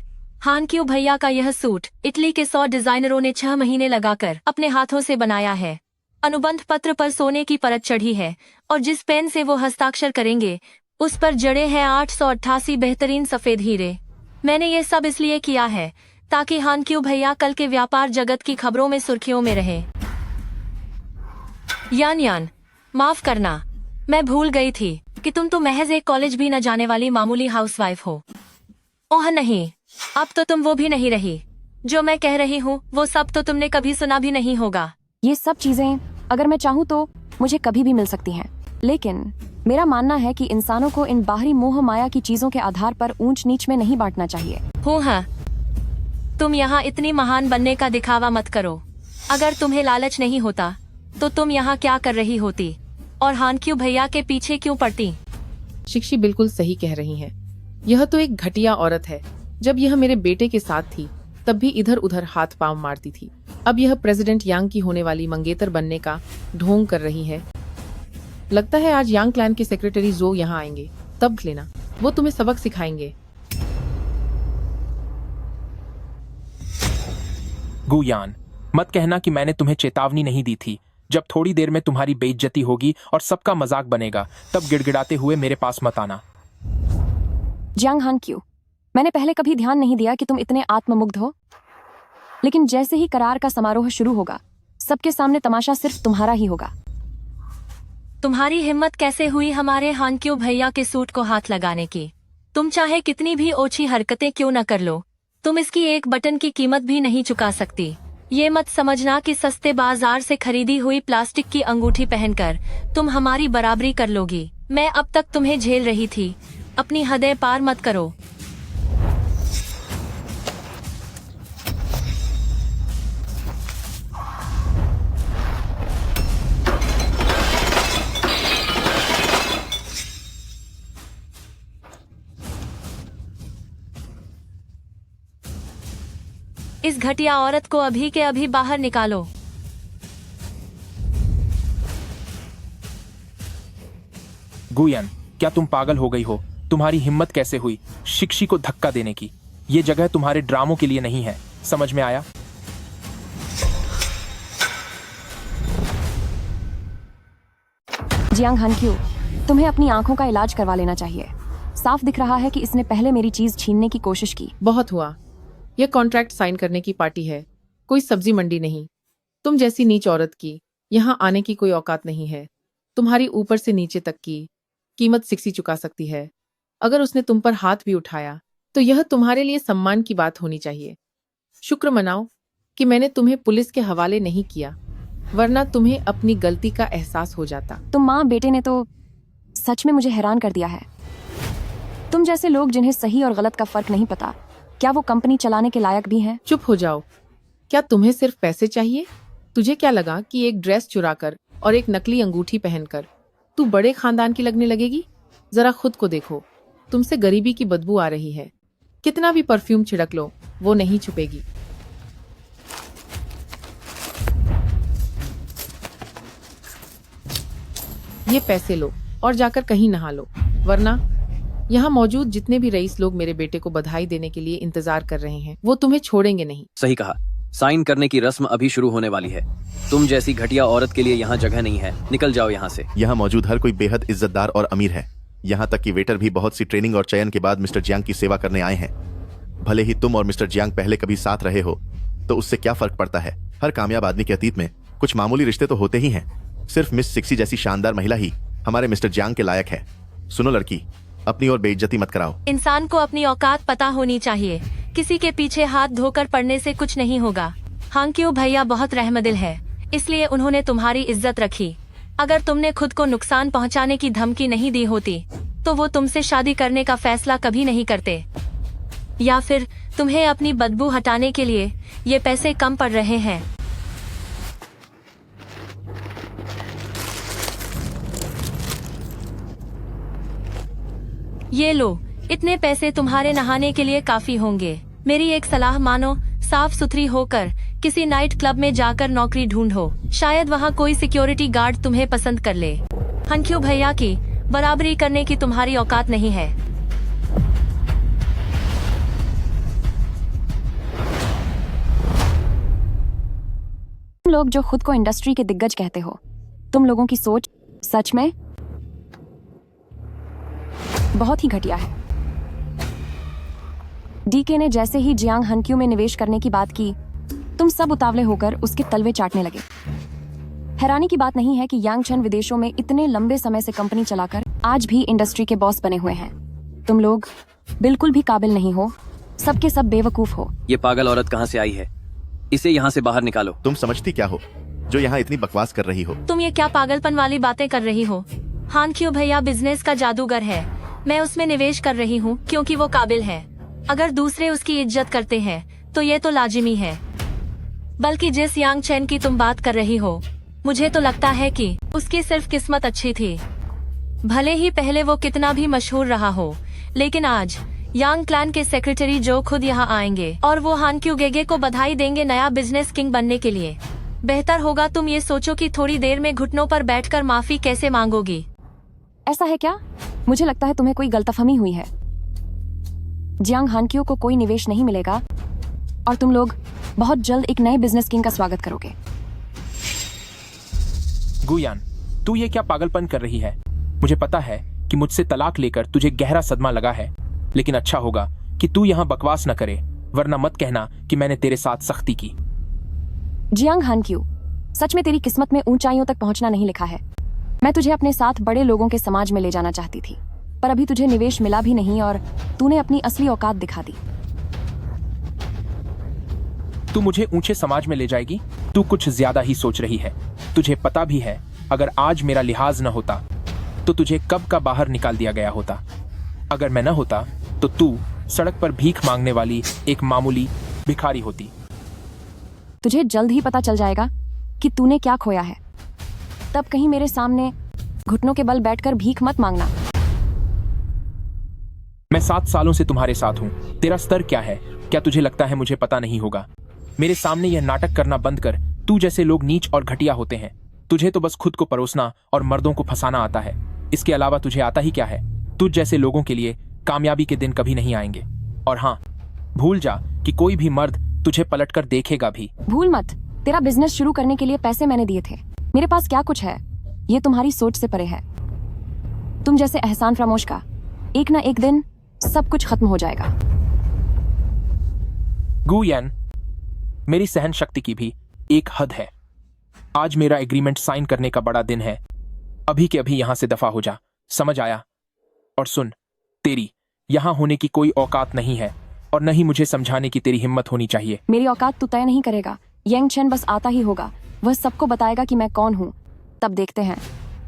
हानक्यू भैया का यह सूट इटली के 100 डिजाइनरों ने 6 महीने लगाकर अपने हाथों से बनाया है। अनुबंध पत्र पर सोने की परत चढ़ी है और जिस पेन से वो हस्ताक्षर करेंगे उस पर जड़े हैं 888 बेहतरीन सफेद हीरे। मैंने ये सब इसलिए किया है ताकि हानक्यू भैया कल के व्यापार जगत की खबरों में सुर्खियों में रहे। यान, माफ करना, मैं भूल गई थी कि तुम तो महज एक कॉलेज भी न जाने वाली मामूली हाउसवाइफ हो। ओह नहीं, अब तो तुम वो भी नहीं रही। जो मैं कह रही हूँ वो सब तो तुमने कभी सुना भी नहीं होगा। ये सब चीजें अगर मैं चाहूँ तो मुझे कभी भी मिल सकती हैं, लेकिन मेरा मानना है कि इंसानों को इन बाहरी मोह माया की चीजों के आधार पर ऊंच नीच में नहीं बांटना चाहिए। हाँ, तुम यहाँ इतनी महान बनने का दिखावा मत करो। अगर तुम्हें लालच नहीं होता तो तुम यहाँ क्या कर रही होती और हानक्यू भैया के पीछे क्यों पड़ती? शिक्षी बिल्कुल सही कह रही है। यह तो एक घटिया औरत है। जब यह मेरे बेटे के साथ थी तब भी इधर उधर हाथ पांव मारती थी। अब यह प्रेसिडेंट यांग की होने वाली मंगेतर बनने का ढोंग कर रही है। लगता है आज यांग क्लैन के सेक्रेटरी जो यहाँ आएंगे, तब लेना, वो तुम्हें सबक सिखाएंगे। गुयान, मत कहना कि मैंने तुम्हें चेतावनी नहीं दी थी। जब थोड़ी देर में तुम्हारी बेइज्जती होगी और सबका मजाक बनेगा तब गिड़गिड़ाते हुए मेरे पास मत आना। जियांग हानक्यू, मैंने पहले कभी ध्यान नहीं दिया कि तुम इतने आत्ममुग्ध हो, लेकिन जैसे ही करार का समारोह शुरू होगा सबके सामने तमाशा सिर्फ तुम्हारा ही होगा। तुम्हारी हिम्मत कैसे हुई हमारे हानक्यू भैया के सूट को हाथ लगाने की? तुम चाहे कितनी भी ओछी हरकतें क्यों न कर लो, तुम इसकी एक बटन की कीमत भी नहीं चुका सकती। ये मत समझना कि सस्ते बाजार से खरीदी हुई प्लास्टिक की अंगूठी पहनकर तुम हमारी बराबरी कर लोगी। मैं अब तक तुम्हें झेल रही थी, अपनी हदें पार मत करो। इस घटिया औरत को अभी के अभी बाहर निकालो। गुयन, क्या तुम पागल हो गई हो? तुम्हारी हिम्मत कैसे हुई शिक्षी को धक्का देने की? ये जगह तुम्हारे ड्रामों के लिए नहीं है, समझ में आया? जियांग हानक्यू, तुम्हें अपनी आंखों का इलाज करवा लेना चाहिए। साफ दिख रहा है कि इसने पहले मेरी चीज छीनने की कोशिश की। बहुत हुआ। यह कॉन्ट्रैक्ट साइन करने की पार्टी है, कोई सब्जी मंडी नहीं। तुम जैसी नीच औरत की यहाँ आने की कोई औकात नहीं है। तुम्हारी ऊपर से नीचे तक की कीमत सिक्सी चुका सकती है। अगर उसने तुम पर हाथ भी उठाया तो यह तुम्हारे लिए सम्मान की बात होनी चाहिए। शुक्र मनाओ कि मैंने तुम्हें पुलिस के हवाले नहीं किया, वरना तुम्हें अपनी गलती का एहसास हो जाता। तुम माँ बेटे ने तो सच में मुझे हैरान कर दिया है। तुम जैसे लोग जिन्हें सही और गलत का फर्क नहीं पता, क्या वो कंपनी चलाने के लायक भी हैं? चुप हो जाओ। क्या तुम्हें सिर्फ पैसे चाहिए? तुझे क्या लगा कि एक ड्रेस चुराकर और एक नकली अंगूठी पहनकर तू बड़े खानदान की लगने लगेगी? जरा खुद को देखो, तुमसे गरीबी की बदबू आ रही है। कितना भी परफ्यूम छिड़क लो वो नहीं छुपेगी। ये पैसे लो और जाकर कहीं नहा लो, वरना यहाँ मौजूद जितने भी रईस लोग मेरे बेटे को बधाई देने के लिए इंतजार कर रहे हैं वो तुम्हें छोड़ेंगे नहीं। सही कहा, साइन करने की रस्म अभी शुरू होने वाली है। तुम जैसी घटिया औरत के लिए यहाँ जगह नहीं है, निकल जाओ यहाँ से। यहाँ मौजूद हर कोई बेहद इज्जतदार और अमीर है। यहाँ तक कि वेटर भी बहुत सी ट्रेनिंग और चयन के बाद मिस्टर जियांग की सेवा करने आए हैं। भले ही तुम और मिस्टर जियांग पहले कभी साथ रहे हो तो उससे क्या फर्क पड़ता है? हर कामयाब आदमी के अतीत में कुछ मामूली रिश्ते तो होते ही हैं। सिर्फ मिस सिक्सी जैसी शानदार महिला ही हमारे मिस्टर जियांग के लायक है। सुनो लड़की, अपनी और बेइज्जती मत कराओ। इंसान को अपनी औकात पता होनी चाहिए। किसी के पीछे हाथ धोकर पड़ने से कुछ नहीं होगा। हांक्यू भैया बहुत रहमदिल है, इसलिए उन्होंने तुम्हारी इज्जत रखी। अगर तुमने खुद को नुकसान पहुंचाने की धमकी नहीं दी होती तो वो तुमसे शादी करने का फैसला कभी नहीं करते। या फिर तुम्हें अपनी बदबू हटाने के लिए ये पैसे कम पड़ रहे हैं। ये लो, इतने पैसे तुम्हारे नहाने के लिए काफी होंगे। मेरी एक सलाह मानो, साफ सुथरी होकर किसी नाइट क्लब में जाकर नौकरी ढूंढो। शायद वहाँ कोई सिक्योरिटी गार्ड तुम्हें पसंद कर ले। हांक्यू भैया की बराबरी करने की तुम्हारी औकात नहीं है। तुम लोग जो खुद को इंडस्ट्री के दिग्गज कहते हो, तुम लोगों की सोच सच में बहुत ही घटिया है। डीके ने जैसे ही जियांग हनक्यू में निवेश करने की बात की, तुम सब उतावले होकर उसके तलवे चाटने लगे। हैरानी की बात नहीं है कि यांग चेन विदेशों में इतने लंबे समय से कंपनी चलाकर आज भी इंडस्ट्री के बॉस बने हुए हैं। तुम लोग बिल्कुल भी काबिल नहीं हो, सबके सब बेवकूफ हो। ये पागल औरत कहाँ से आई है? इसे यहाँ से बाहर निकालो। तुम समझती क्या हो जो यहाँ इतनी बकवास कर रही हो? तुम ये क्या पागलपन वाली बातें कर रही हो? हांक्यू भैया बिजनेस का जादूगर है। मैं उसमें निवेश कर रही हूँ क्योंकि वो काबिल है। अगर दूसरे उसकी इज्जत करते हैं तो ये तो लाजिमी है। बल्कि जिस यांग चेन की तुम बात कर रही हो, मुझे तो लगता है कि उसकी सिर्फ किस्मत अच्छी थी। भले ही पहले वो कितना भी मशहूर रहा हो, लेकिन आज यांग क्लैन के सेक्रेटरी जो खुद यहाँ आएंगे और वो हांक्यू गेगे को बधाई देंगे नया बिजनेस किंग बनने के लिए। बेहतर होगा तुम ये सोचो कि थोड़ी देर में घुटनों पर बैठकर माफी कैसे मांगोगी। ऐसा है क्या? मुझे लगता है तुम्हें कोई गलतफहमी हुई है। जियांग हांक्यू को कोई निवेश नहीं मिलेगा और तुम लोग बहुत जल्द एक नए बिजनेस किंग का स्वागत करोगे। गुयान, तू ये क्या पागलपन कर रही है? मुझे पता है कि मुझसे तलाक लेकर तुझे गहरा सदमा लगा है, लेकिन अच्छा होगा कि तू यहाँ बकवास न करे, वरना मत कहना कि मैंने तेरे साथ सख्ती की। जियांग हांक्यू, सच में तेरी किस्मत में ऊंचाइयों तक पहुंचना नहीं लिखा है। मैं तुझे अपने साथ बड़े लोगों के समाज में ले जाना चाहती थी, पर अभी तुझे निवेश मिला भी नहीं और तूने अपनी असली औकात दिखा दी। तू मुझे ऊंचे समाज में ले जाएगी? तू कुछ ज्यादा ही सोच रही है। तुझे पता भी है, अगर आज मेरा लिहाज न होता तो तुझे कब का बाहर निकाल दिया गया होता। अगर मैं न होता तो तू सड़क पर भीख मांगने वाली एक मामूली भिखारी होती। तुझे जल्द ही पता चल जाएगा कि तूने क्या खोया है। तब कहीं मेरे सामने घुटनों के बल बैठकर भीख मत मांगना। मैं 7 सालों से तुम्हारे साथ हूँ। तेरा स्तर क्या है? क्या तुझे लगता है मुझे पता नहीं होगा? मेरे सामने यह नाटक करना बंद कर। तू जैसे लोग नीच और घटिया होते हैं। तुझे तो बस खुद को परोसना और मर्दों को फंसाना आता है। इसके अलावा तुझे आता ही क्या है? तुझ जैसे लोगों के लिए कामयाबी के दिन कभी नहीं आएंगे। और हाँ, भूल जा कि कोई भी मर्द तुझे पलटकर देखेगा भी। भूल मत, तेरा बिजनेस शुरू करने के लिए पैसे मैंने दिए थे। मेरे पास क्या कुछ है, ये तुम्हारी सोच से परे है। तुम जैसे एहसान फरामोश का एक ना एक दिन सब कुछ खत्म हो जाएगा। गुयान, मेरी सहन शक्ति की भी एक हद है। आज मेरा एग्रीमेंट साइन करने का बड़ा दिन है। अभी के अभी यहां से दफा हो जा, समझ आया? और सुन, तेरी यहां होने की कोई औकात नहीं है और न ही मुझे समझाने की तेरी हिम्मत होनी चाहिए। मेरी औकात तू तय नहीं करेगा। यांग चेन बस आता ही होगा, वह सबको बताएगा कि मैं कौन हूँ। तब देखते हैं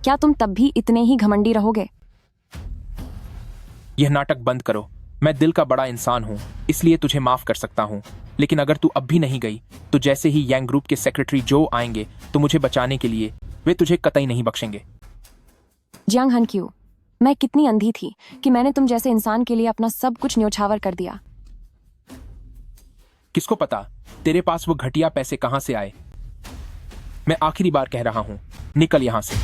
क्या तुम तब भी इतने ही घमंडी रहोगे। यह नाटक बंद करो। मैं दिल का बड़ा इंसान हूँ, इसलिए तुझे माफ कर सकता हूँ। लेकिन अगर तू अब भी नहीं गई तो जैसे ही यांग ग्रुप के सेक्रेटरी जो आएंगे तो मुझे बचाने के लिए वे तुझे कतई नहीं बख्शेंगे। जियांग हांक्यू, मैं कितनी अंधी थी कि मैंने तुम जैसे इंसान के लिए अपना सब कुछ न्योछावर कर दिया। किसको पता तेरे पास वो घटिया पैसे कहां से आए। मैं आखिरी बार कह रहा हूं, निकल यहां से।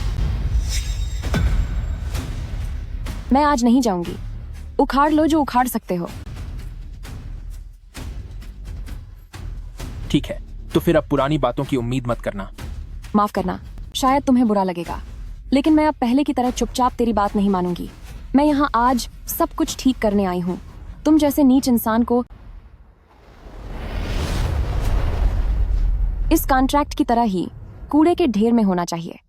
मैं आज नहीं जाऊंगी। उखाड़ लो जो उखाड़ सकते हो। ठीक है, तो फिर अब पुरानी बातों की उम्मीद मत करना। माफ करना, शायद तुम्हें बुरा लगेगा, लेकिन मैं अब पहले की तरह चुपचाप तेरी बात नहीं मानूंगी। मैं यहाँ आज सब कुछ ठीक करने आई हूँ। तुम जैसे नीच इंसान को इस कॉन्ट्रैक्ट की तरह ही कूड़े के ढेर में होना चाहिए।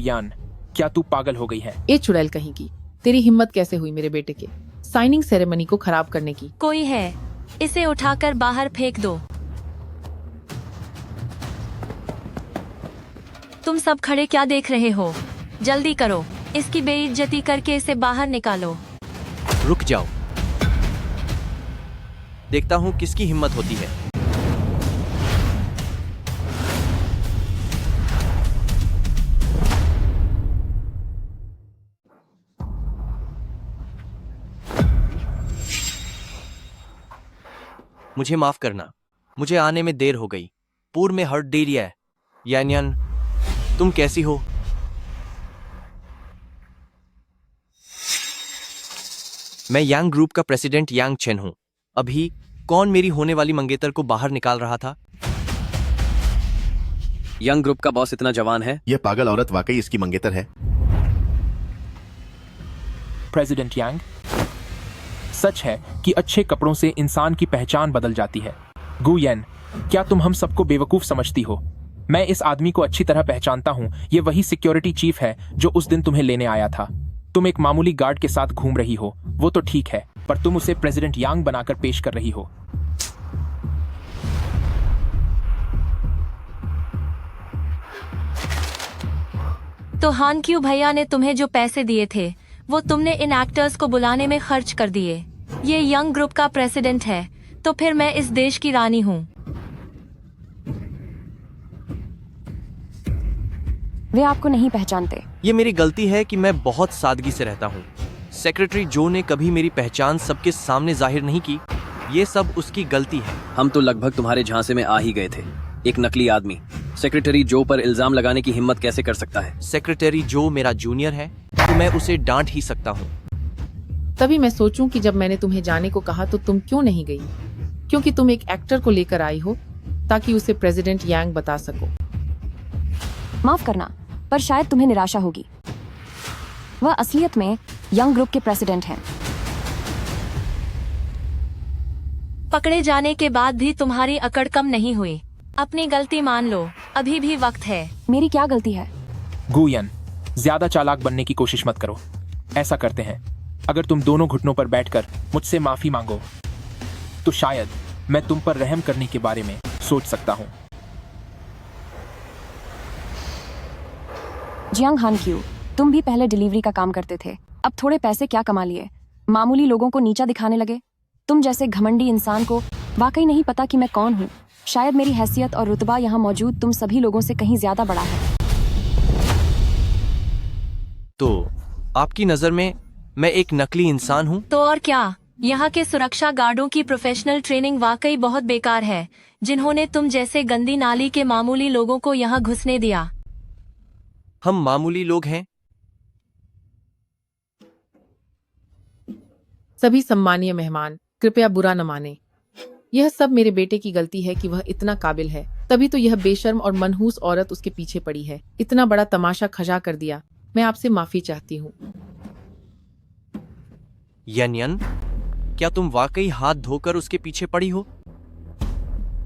यान, क्या तू पागल हो गई है? ए चुड़ैल कहीं की, तेरी हिम्मत कैसे हुई मेरे बेटे के साइनिंग सेरेमनी को खराब करने की? कोई है, इसे उठाकर बाहर फेंक दो। तुम सब खड़े क्या देख रहे हो? जल्दी करो, इसकी बेइज्जती करके इसे बाहर निकालो। रुक जाओ, देखता हूँ किसकी हिम्मत होती है। मुझे माफ करना, मुझे आने में देर हो गई। पूर्व में हर्ट दे दिया है। यानियन, तुम कैसी हो? मैं यांग ग्रुप का प्रेसिडेंट यांग चेन हूं। अभी कौन मेरी होने वाली मंगेतर को बाहर निकाल रहा था? यंग ग्रुप का बॉस इतना जवान है? यह पागल औरत वाकई इसकी मंगेतर है। प्रेसिडेंट यांग, सच है कि अच्छे कपड़ों से इंसान की पहचान बदल जाती है। गुयेन, क्या तुम हम सबको बेवकूफ समझती हो? मैं इस आदमी को अच्छी तरह पहचानता हूँ। ये वही सिक्योरिटी चीफ है जो उस दिन तुम्हें लेने आया था। तुम एक मामूली गार्ड के साथ घूम रही हो, वो तो ठीक है, पर तुम उसे प्रेसिडेंट यांग बनाकर पेश कर रही हो। तो हान क्यू भैया ने तुम्हें जो पैसे दिए थे वो तुमने इन एक्टर्स को बुलाने में खर्च कर दिए। ये यंग ग्रुप का प्रेसिडेंट है, तो फिर मैं इस देश की रानी हूँ। वे आपको नहीं पहचानते। ये मेरी गलती है कि मैं बहुत सादगी से रहता हूँ। सेक्रेटरी जो ने कभी मेरी पहचान सबके सामने जाहिर नहीं की। ये सब उसकी गलती है। हम तो लगभग तुम्हारे झांसे में आ ही गए थे। एक नकली आदमी सेक्रेटरी जो पर इल्जाम लगाने की हिम्मत कैसे कर सकता है? सेक्रेटरी जो मेरा जूनियर है, तो मैं उसे डांट ही सकता हूँ। तभी मैं सोचूं कि जब मैंने तुम्हें जाने को कहा तो तुम क्यों नहीं गई? क्योंकि तुम एक एक्टर को लेकर आई हो ताकि उसे प्रेसिडेंट यांग बता सको। माफ करना, पर शायद तुम्हें निराशा होगी। वह असलियत में यंग ग्रुप के प्रेसिडेंट हैं। पकड़े जाने के बाद भी तुम्हारी अकड़ कम नहीं हुई। अपनी गलती मान लो, अभी भी वक्त है। मेरी क्या गलती है? गुयन, ज्यादा चालाक बनने की कोशिश मत करो। ऐसा करते हैं, अगर तुम दोनों घुटनों पर बैठकर मुझसे माफी मांगो तो शायद मैं तुम पर रहम करने के बारे में सोच सकता हूँ। जियांग हान क्यू, तुम भी पहले डिलीवरी का काम करते थे, अब थोड़े पैसे क्या कमा लिए, मामूली लोगों को नीचा दिखाने लगे। तुम जैसे घमंडी इंसान को वाकई नहीं पता कि मैं कौन हूँ। शायद मेरी हैसियत और रुतबा यहाँ मौजूद तुम सभी लोगों से कहीं ज्यादा बड़ा है। तो आपकी नजर में मैं एक नकली इंसान हूँ? तो और क्या, यहाँ के सुरक्षा गार्डों की प्रोफेशनल ट्रेनिंग वाकई बहुत बेकार है, जिन्होंने तुम जैसे गंदी नाली के मामूली लोगों को यहाँ घुसने दिया। हम मामूली लोग हैं। सभी सम्मानीय मेहमान, कृपया बुरा न माने। यह सब मेरे बेटे की गलती है कि वह इतना काबिल है, तभी तो यह बेशर्म और मनहूस औरत उसके पीछे पड़ी है। इतना बड़ा तमाशा खजा कर दिया। मैं आपसे माफी चाहती हूँ। यन, क्या तुम वाकई हाथ धोकर उसके पीछे पड़ी हो?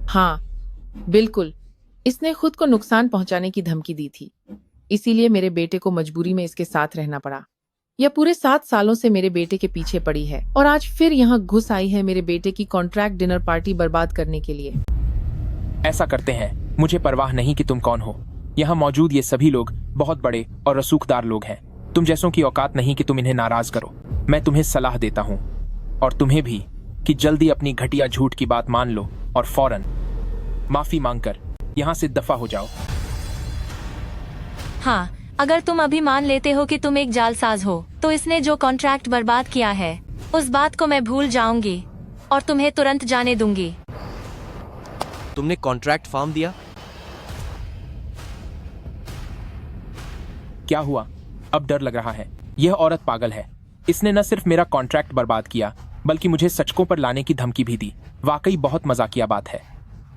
हाँ, बिल्कुल। इसने खुद को नुकसान पहुंचाने की धमकी दी थी, इसीलिए मेरे बेटे को मजबूरी में इसके साथ रहना पड़ा। यह पूरे 7 सालों से मेरे बेटे के पीछे पड़ी है और आज फिर यहाँ घुस आई है मेरे बेटे की कॉन्ट्रैक्ट डिनर पार्टी बर्बाद करने के लिए। ऐसा करते हैं, मुझे परवाह नहीं कि तुम कौन हो। यहाँ मौजूद ये सभी लोग बहुत बड़े और रसूखदार लोग हैं। तुम जैसों की औकात नहीं कि तुम इन्हें नाराज करो। मैं तुम्हें सलाह देता हूँ, और तुम्हें भी, कि जल्दी अपनी घटिया झूठ की बात मान लो और फौरन माफी मांगकर यहाँ से दफा हो जाओ। हाँ, अगर तुम अभी मान लेते हो कि तुम एक जालसाज हो, तो इसने जो कॉन्ट्रैक्ट बर्बाद किया है उस बात को मैं भूल जाऊंगी और तुम्हें तुरंत जाने दूंगी। तुमने कॉन्ट्रैक्ट फॉर्म दिया? क्या हुआ? अब डर लग रहा है। यह औरत पागल है। इसने न सिर्फ मेरा कॉन्ट्रैक्ट बर्बाद किया, बल्कि मुझे सचकों पर लाने की धमकी भी दी। वाकई बहुत मजाकिया बात है।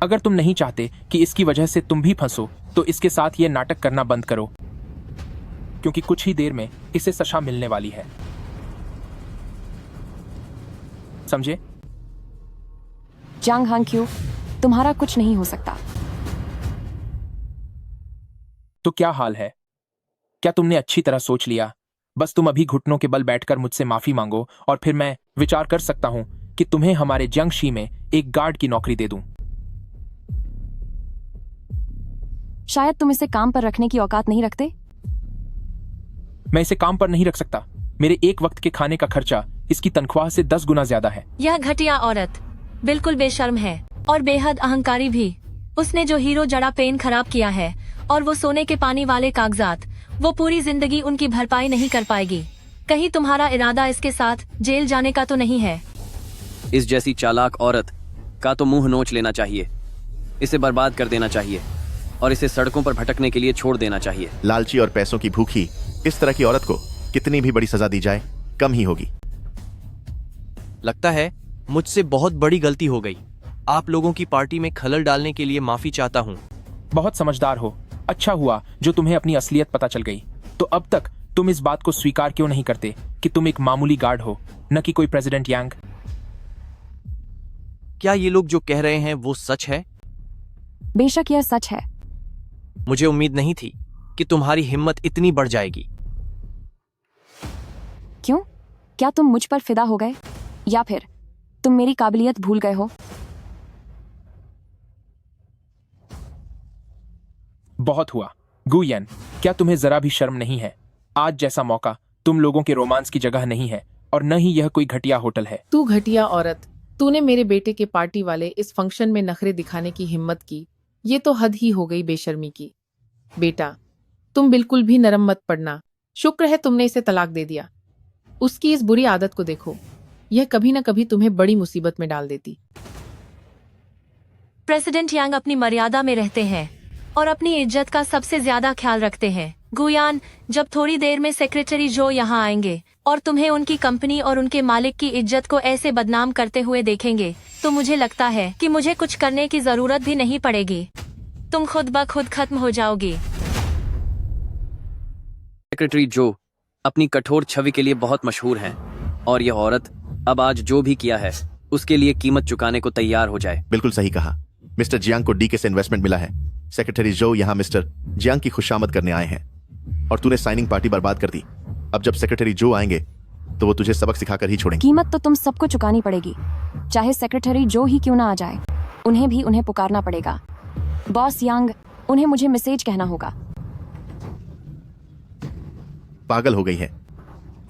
अगर तुम नहीं चाहते कि इसकी वजह से तुम भी फंसो, तो इसके साथ ये नाटक करना बंद करो, क्योंकि कुछ ही देर में इसे सजा मिलने वाली है। समझे? जियांग हान क्यू, तुम्हारा कुछ नहीं हो सकता। तो क्या हाल है? क्या तुमने अच्छी तरह सोच लिया? बस तुम अभी घुटनों के बल बैठकर मुझसे माफी मांगो और फिर मैं विचार कर सकता हूं कि तुम्हें हमारे जियांगशी में एक गार्ड की नौकरी दे दूं। शायद तुम इसे काम पर रखने की औकात नहीं रखते। मैं इसे काम पर नहीं रख सकता। मेरे एक वक्त के खाने का खर्चा इसकी तनख्वाह से 10 गुना ज्यादा है। यह घटिया औरत बिल्कुल बेशर्म है और बेहद अहंकारी भी। उसने जो हीरो जड़ा पेन खराब किया है और वो सोने के पानी वाले कागजात, वो पूरी जिंदगी उनकी भरपाई नहीं कर पाएगी। कहीं तुम्हारा इरादा इसके साथ जेल जाने का तो नहीं है? इस जैसी चालाक औरत का तो मुंह नोच लेना चाहिए। इसे बर्बाद कर देना चाहिए और इसे सड़कों पर भटकने के लिए छोड़ देना चाहिए। लालची और पैसों की भूखी इस तरह की औरत को कितनी भी बड़ी सजा दी जाए कम ही होगी। लगता है मुझसे बहुत बड़ी गलती हो गई। आप लोगों की पार्टी में खलल डालने के लिए माफी चाहता हूँ। बहुत समझदार हो। अच्छा हुआ जो तुम्हें अपनी असलियत पता चल गई। तो अब तक तुम इस बात को स्वीकार क्यों नहीं करते कि तुम एक मामूली गार्ड हो, न कि कोई प्रेसिडेंट यांग? क्या ये लोग जो कह रहे हैं वो सच है? बेशक यह सच है। मुझे उम्मीद नहीं थी कि तुम्हारी हिम्मत इतनी बढ़ जाएगी। क्यों? क्या तुम मुझ पर फिदा हो गए या फिर तुम मेरी काबिलियत भूल गए हो? बहुत हुआ। गुयन, क्या तुम्हें जरा भी शर्म नहीं है? आज जैसा मौका तुम लोगों के रोमांस की जगह नहीं है और न ही यह कोई घटिया होटल है। तू घटिया औरत, तूने मेरे बेटे के पार्टी वाले इस फंक्शन में नखरे दिखाने की हिम्मत की। ये तो हद ही हो गई बेशर्मी की। बेटा, तुम बिल्कुल भी नरम मत पड़ना। शुक्र है तुमने इसे तलाक दे दिया। उसकी इस बुरी आदत को देखो, यह कभी न कभी तुम्हें बड़ी मुसीबत में डाल देती। प्रेसिडेंट यांग अपनी मर्यादा में रहते हैं और अपनी इज्जत का सबसे ज्यादा ख्याल रखते हैं। गुयान, जब थोड़ी देर में सेक्रेटरी जो यहाँ आएंगे और तुम्हें उनकी कंपनी और उनके मालिक की इज्जत को ऐसे बदनाम करते हुए देखेंगे, तो मुझे लगता है कि मुझे कुछ करने की जरूरत भी नहीं पड़ेगी। तुम खुद ब खुद खत्म हो जाओगी। सेक्रेटरी जो अपनी कठोर छवि के लिए बहुत मशहूर हैं और यह औरत अब आज जो भी किया है उसके लिए कीमत चुकाने को तैयार हो जाए। बिल्कुल सही कहा। मिस्टर जियांग को डीके से इन्वेस्टमेंट मिला है। सेक्रेटरी जो यहाँ मिस्टर जियांग की खुशामद करने आए हैं और तूने साइनिंग पार्टी बर्बाद कर दी। अब जब सेक्रेटरी जो आएंगे तो वो तुझे सबक सिखाकर ही छोड़ेंगे। कीमत तो तुम सबको चुकानी पड़ेगी, चाहे सेक्रेटरी जो ही क्यों ना आ जाए। उन्हें भी उन्हें पुकारना पड़ेगा। बॉस यांग, उन्हें मुझे मैसेज कहना होगा। पागल हो गई है।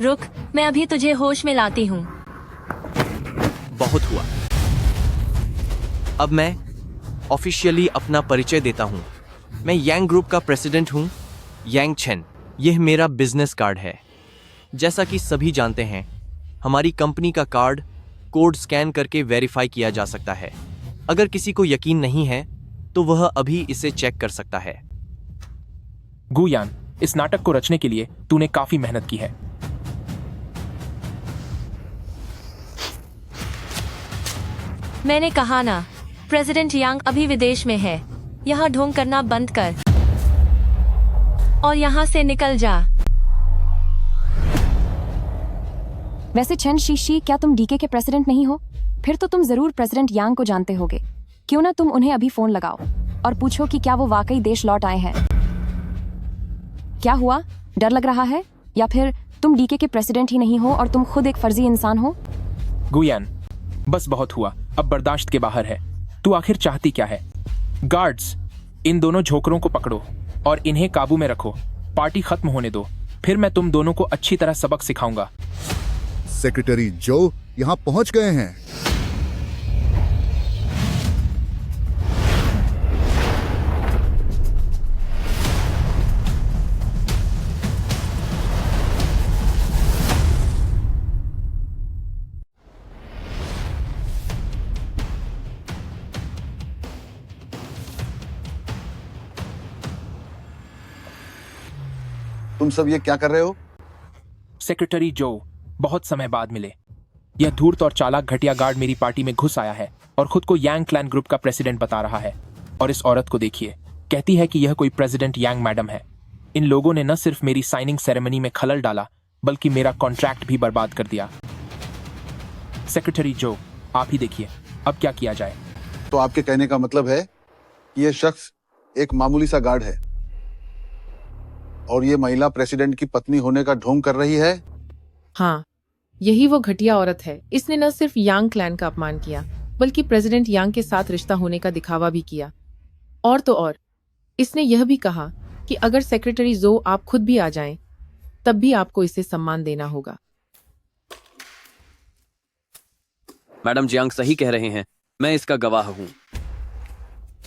रुक, मैं अभी तुझे होश में लाती हूँ। बहुत हुआ। अब मैं ऑफिशियली अपना परिचय देता हूँ। मैं यांग ग्रुप का प्रेसिडेंट हूँ, यांग चेन। यह मेरा बिजनेस कार्ड है। जैसा कि सभी जानते हैं, हमारी कंपनी का कार्ड कोड स्कैन करके वेरीफाई किया जा सकता है। अगर किसी को यकीन नहीं है तो वह अभी इसे चेक कर सकता है। गुयान, इस नाटक को रचने के लिए तूने काफी मेहनत की है। मैंने कहा ना, प्रेसिडेंट यांग अभी विदेश में है। यहाँ ढोंग करना बंद कर और यहाँ से निकल जा। वैसे चेन शीशी, क्या तुम डीके के प्रेसिडेंट नहीं हो? फिर तो तुम जरूर प्रेसिडेंट यांग को जानते होगे। क्यों ना तुम उन्हें अभी फोन लगाओ और पूछो कि क्या वो वाकई देश लौट आए हैं। क्या हुआ? डर लग रहा है? या फिर तुम डीके के प्रेसिडेंट ही नहीं हो और तुम खुद एक फर्जी इंसान हो? गुयान, बस बहुत हुआ। अब बर्दाश्त के बाहर है। तू आखिर चाहती क्या है? गार्ड्स, इन दोनों झोंकरों को पकड़ो और इन्हें काबू में रखो। पार्टी खत्म होने दो, फिर मैं तुम दोनों को अच्छी तरह सबक सिखाऊंगा। सेक्रेटरी जो यहाँ पहुंच गए हैं। तुम सब ये क्या कर रहे हो? सेक्रेटरी जो, बहुत समय बाद मिले। यह धूर्त और चालाक घटिया गार्ड मेरी पार्टी में घुस आया है और खुद को यांग क्लैन ग्रुप का प्रेसिडेंट बता रहा है। और इस औरत को देखिए, कहती है कि यह कोई प्रेसिडेंट यांग मैडम है। इन लोगों ने न सिर्फ मेरी साइनिंग सेरेमनी में खलल डाला, बल्कि मेरा कॉन्ट्रैक्ट भी बर्बाद कर दिया। सेक्रेटरी जो, आप ही देखिए अब क्या किया जाए। तो आपके कहने का मतलब है कि यह शख्स एक मामूली सा गार्ड है? और ये महिला प्रेसिडेंट की पत्नी होने का ढोंग कर रही है। हाँ, यही वो घटिया औरत है। इसने न सिर्फ यांग क्लैन का अपमान किया, बल्कि प्रेसिडेंट यांग के साथ रिश्ता होने का दिखावा भी किया। और तो और, इसने यह भी कहा कि अगर सेक्रेटरी जो आप खुद भी आ जाएं, तब भी आपको इसे सम्मान देना होगा। मैडम जियांग सही कह रहे हैं, मैं इसका गवाह हूँ।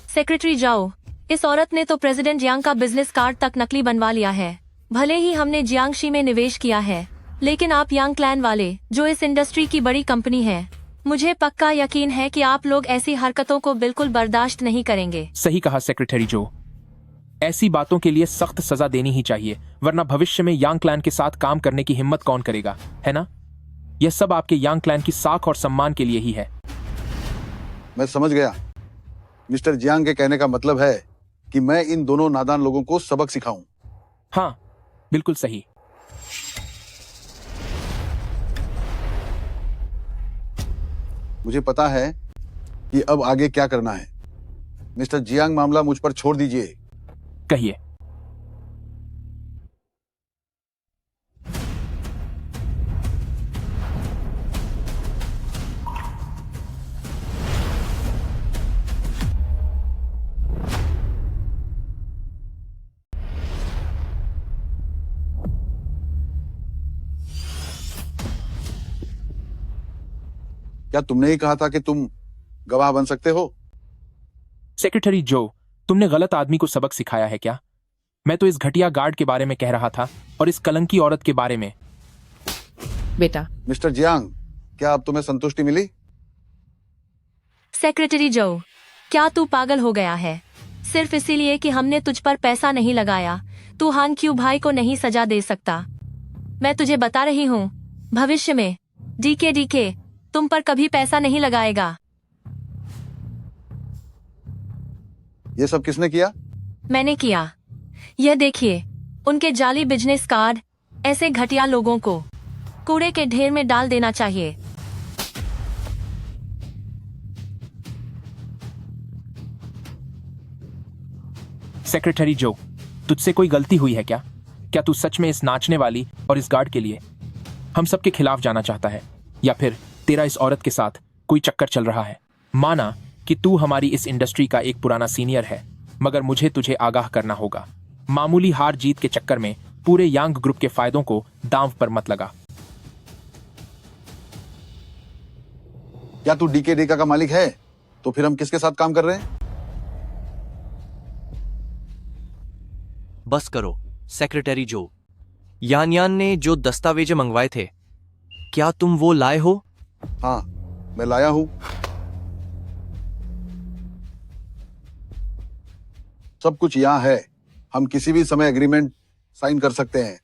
सेक्रेटरी जाओ, इस औरत ने तो प्रेसिडेंट जियांग का बिजनेस कार्ड तक नकली बनवा लिया है। भले ही हमने जियांगशी में निवेश किया है, लेकिन आप यांग क्लैन वाले, जो इस इंडस्ट्री की बड़ी कंपनी है, मुझे पक्का यकीन है कि आप लोग ऐसी हरकतों को बिल्कुल बर्दाश्त नहीं करेंगे। सही कहा सेक्रेटरी जो। ऐसी बातों के लिए सख्त सजा देनी ही चाहिए, वरना भविष्य में यांग क्लैन के साथ काम करने की हिम्मत कौन करेगा, है ना? यह सब आपके यांग क्लैन की साख और सम्मान के लिए ही है। मैं समझ गया। मिस्टर जियांग के कहने का मतलब है कि मैं इन दोनों नादान लोगों को सबक सिखाऊं। हाँ, बिल्कुल सही। मुझे पता है कि अब आगे क्या करना है। मिस्टर जियांग, मामला मुझ पर छोड़ दीजिए। कहिए। क्या तुमने ही कहा था कि तुम गवाह बन सकते हो? सेक्रेटरी जो, तुमने गलत आदमी को सबक सिखाया है क्या? मैं तो इस घटिया गार्ड के बारे में कह रहा था और इस कलंकी औरत के बारे में। बेटा। मिस्टर जियांग, क्या अब तुम्हें संतुष्टि मिली? सेक्रेटरी जो, क्या तू पागल हो गया है? सिर्फ इसीलिए कि हमने तुझ पर पैसा नहीं लगाया, तू हान क्यू भाई को नहीं सजा दे सकता। मैं तुझे बता रही हूँ, भविष्य में डीके तुम पर कभी पैसा नहीं लगाएगा। ये सब किसने किया? मैंने किया। यह देखिए, उनके जाली बिजनेस कार्ड। ऐसे घटिया लोगों को कूड़े के ढेर में डाल देना चाहिए। सेक्रेटरी जो, तुझसे कोई गलती हुई है क्या? क्या तू सच में इस नाचने वाली और इस गार्ड के लिए हम सबके खिलाफ जाना चाहता है, या फिर तेरा इस औरत के साथ कोई चक्कर चल रहा है? माना कि तू हमारी इस इंडस्ट्री का एक पुराना सीनियर है, मगर मुझे तुझे आगाह करना होगा, मामूली हार जीत के चक्कर में पूरे यांग ग्रुप के फायदों को दांव पर मत लगा। क्या तू डीके का मालिक है? तो फिर हम किसके साथ काम कर रहे हैं? बस करो सेक्रेटरी जो। यान ने जो दस्तावेज मंगवाए थे, क्या तुम वो लाए हो? हाँ, मैं लाया हूं। सब कुछ यहां है। हम किसी भी समय एग्रीमेंट साइन कर सकते हैं।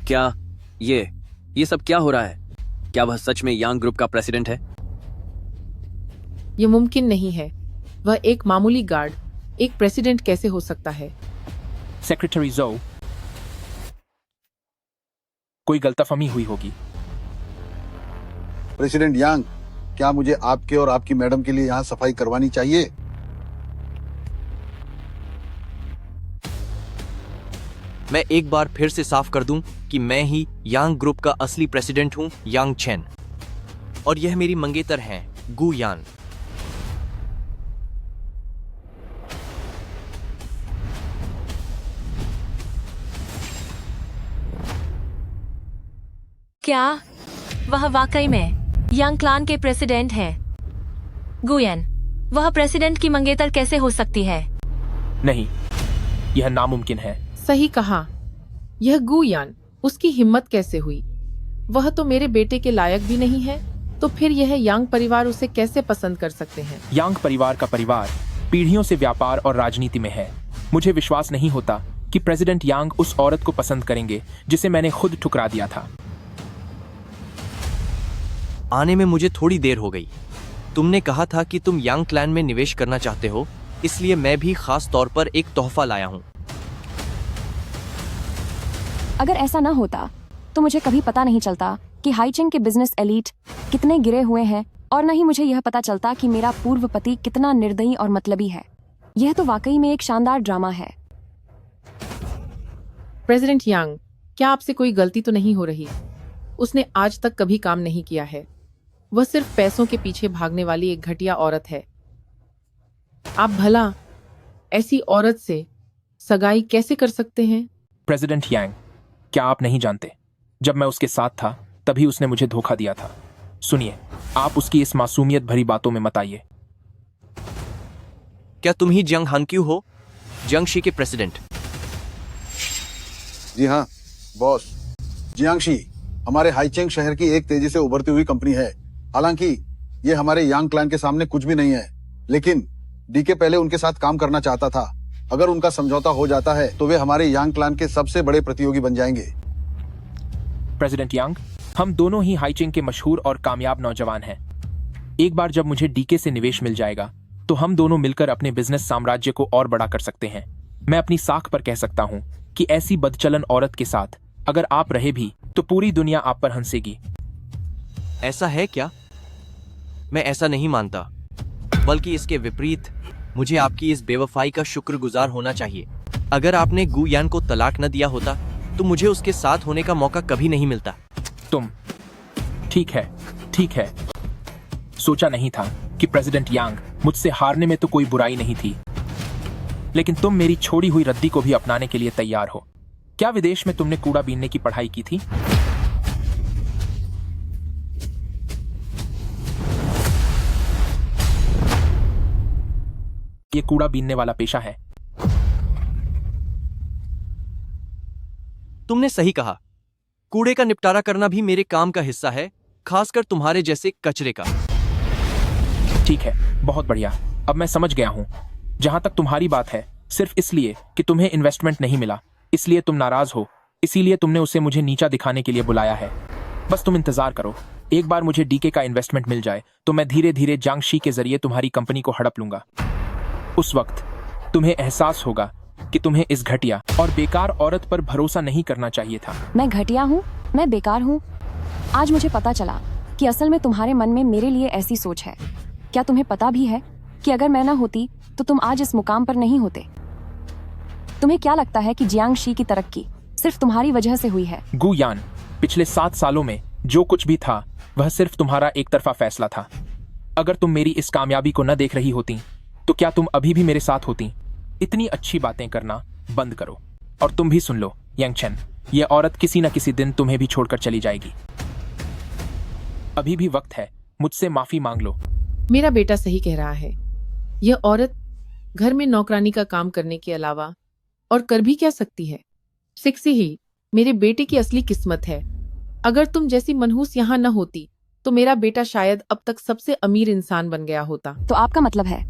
क्या ये सब क्या हो रहा है? क्या वह सच में यांग ग्रुप का प्रेसिडेंट है? यह मुमकिन नहीं है। वह एक मामूली गार्ड एक प्रेसिडेंट कैसे हो सकता है? सेक्रेटरी जो, कोई गलतफहमी हुई होगी। प्रेसिडेंट यांग, क्या मुझे आपके और आपकी मैडम के लिए यहां सफाई करवानी चाहिए? मैं एक बार फिर से साफ कर दूं कि मैं ही यांग ग्रुप का असली प्रेसिडेंट हूं, यांग चेन, और यह मेरी मंगेतर हैं, गु यान। क्या वह वाकई में यांग क्लान के प्रेसिडेंट हैं? गुयन, वह प्रेसिडेंट की मंगेतर कैसे हो सकती है? नहीं, यह नामुमकिन है। सही कहा। यह गुयान, उसकी हिम्मत कैसे हुई? वह तो मेरे बेटे के लायक भी नहीं है, तो फिर यह यांग परिवार उसे कैसे पसंद कर सकते हैं? यांग परिवार का परिवार पीढ़ियों से व्यापार और राजनीति में है। मुझे विश्वास नहीं होता कि प्रेसिडेंट यांग उस औरत को पसंद करेंगे जिसे मैंने खुद ठुकरा दिया था। आने में मुझे थोड़ी देर हो गई। तुमने कहा था कि तुम यांग क्लैन में निवेश करना चाहते हो, इसलिए मैं भी खास तौर पर एक तोहफा लाया हूं। अगर ऐसा ना होता तो मुझे कभी पता नहीं चलता कि हाइचिंग के बिजनेस एलीट कितने गिरे हुए हैं, और न ही मुझे यह पता चलता कि मेरा पूर्व पति कितना निर्दयी और मतलबी है। यह तो वाकई में एक शानदार ड्रामा है। प्रेसिडेंट यांग, क्या आपसे कोई गलती तो नहीं हो रही? उसने आज तक कभी काम नहीं किया है। वह सिर्फ पैसों के पीछे भागने वाली एक घटिया औरत है। आप भला ऐसी औरत से सगाई कैसे कर सकते हैं? प्रेसिडेंट यांग, क्या आप नहीं जानते, जब मैं उसके साथ था तभी उसने मुझे धोखा दिया था। सुनिए, आप उसकी इस मासूमियत भरी बातों में मत आइए। क्या तुम ही जियांग हानक्यू हो, जियांगशी के प्रेसिडेंट? जी हाँ बॉस, जियांगशी हमारे हाईचेंग शहर की एक तेजी से उभरती हुई कंपनी है। हालांकि ये हमारे यांग क्लैन के सामने कुछ भी नहीं है, लेकिन डीके पहले उनके साथ काम करना चाहता था। अगर उनका समझौता हो जाता है तो वे हमारे यांग क्लैन के सबसे बड़े प्रतियोगी बन जाएंगे। प्रेसिडेंट यांग, हम दोनों ही हाईचिंग के मशहूर और कामयाब नौजवान हैं। एक बार जब मुझे डीके से निवेश मिल जाएगा तो हम दोनों मिलकर अपने बिजनेस साम्राज्य को और बड़ा कर सकते हैं। मैं अपनी साख पर कह सकता हूं कि ऐसी बदचलन औरत के साथ अगर आप रहे भी तो पूरी दुनिया आप पर हंसेगी। ऐसा है क्या? मैं ऐसा नहीं मानता, बल्कि इसके विपरीत मुझे आपकी इस बेवफाई का शुक्रगुजार होना चाहिए। अगर आपने गु यान को तलाक न दिया होता तो मुझे उसके साथ होने का मौका कभी नहीं मिलता। तुम ठीक है, सोचा नहीं था कि प्रेसिडेंट यांग मुझसे हारने में तो कोई बुराई नहीं थी, लेकिन तुम मेरी छोड़ी हुई रद्दी को भी अपनाने के लिए तैयार हो। क्या विदेश में तुमने कूड़ा बीनने की पढ़ाई की थी? ये कूड़ा बीनने वाला पेशा है। तुमने सही कहा, कूड़े का निपटारा करना भी मेरे काम का हिस्सा है, खासकर तुम्हारे जैसे कचरे का। ठीक है, बहुत बढ़िया। अब मैं समझ गया हूं। जहां तक तुम्हारी बात है, सिर्फ इसलिए कि तुम्हें इन्वेस्टमेंट नहीं मिला इसलिए तुम नाराज हो, इसीलिए तुमने उसे मुझे नीचा दिखाने के लिए बुलाया है। बस तुम इंतजार करो, एक बार मुझे डीके का इन्वेस्टमेंट मिल जाए तो मैं धीरे धीरे जियांगशी के जरिए तुम्हारी कंपनी को हड़प लूंगा। उस वक्त तुम्हें एहसास होगा कि तुम्हें इस घटिया और बेकार औरत पर भरोसा नहीं करना चाहिए था। मैं घटिया हूँ? मैं बेकार हूँ? आज मुझे पता चला कि असल में तुम्हारे मन में मेरे लिए ऐसी सोच है। क्या तुम्हें पता भी है कि अगर मैं न होती तो तुम आज इस मुकाम पर नहीं होते? तुम्हें क्या लगता है कि जियांगशी की तरक्की सिर्फ तुम्हारी वजह से हुई है? गु यान, पिछले 7 सालों में जो कुछ भी था वह सिर्फ तुम्हारा एक तरफा फैसला था। अगर तुम मेरी इस कामयाबी को न देख रही होती तो क्या तुम अभी भी मेरे साथ होती? इतनी अच्छी बातें करना बंद करो। और तुम भी सुन लो यांग चेन, ये औरत किसी न किसी दिन तुम्हें भी छोड़कर चली जाएगी। अभी भी वक्त है, मुझसे माफी मांग लो। मेरा बेटा सही कह रहा है। यह औरत घर में नौकरानी का काम करने के अलावा और कर भी क्या सकती है? सिक्सी ही मेरे बेटे की असली किस्मत है। अगर तुम जैसी मनहूस यहाँ न होती तो मेरा बेटा शायद अब तक सबसे अमीर इंसान बन गया होता। तो आपका मतलब है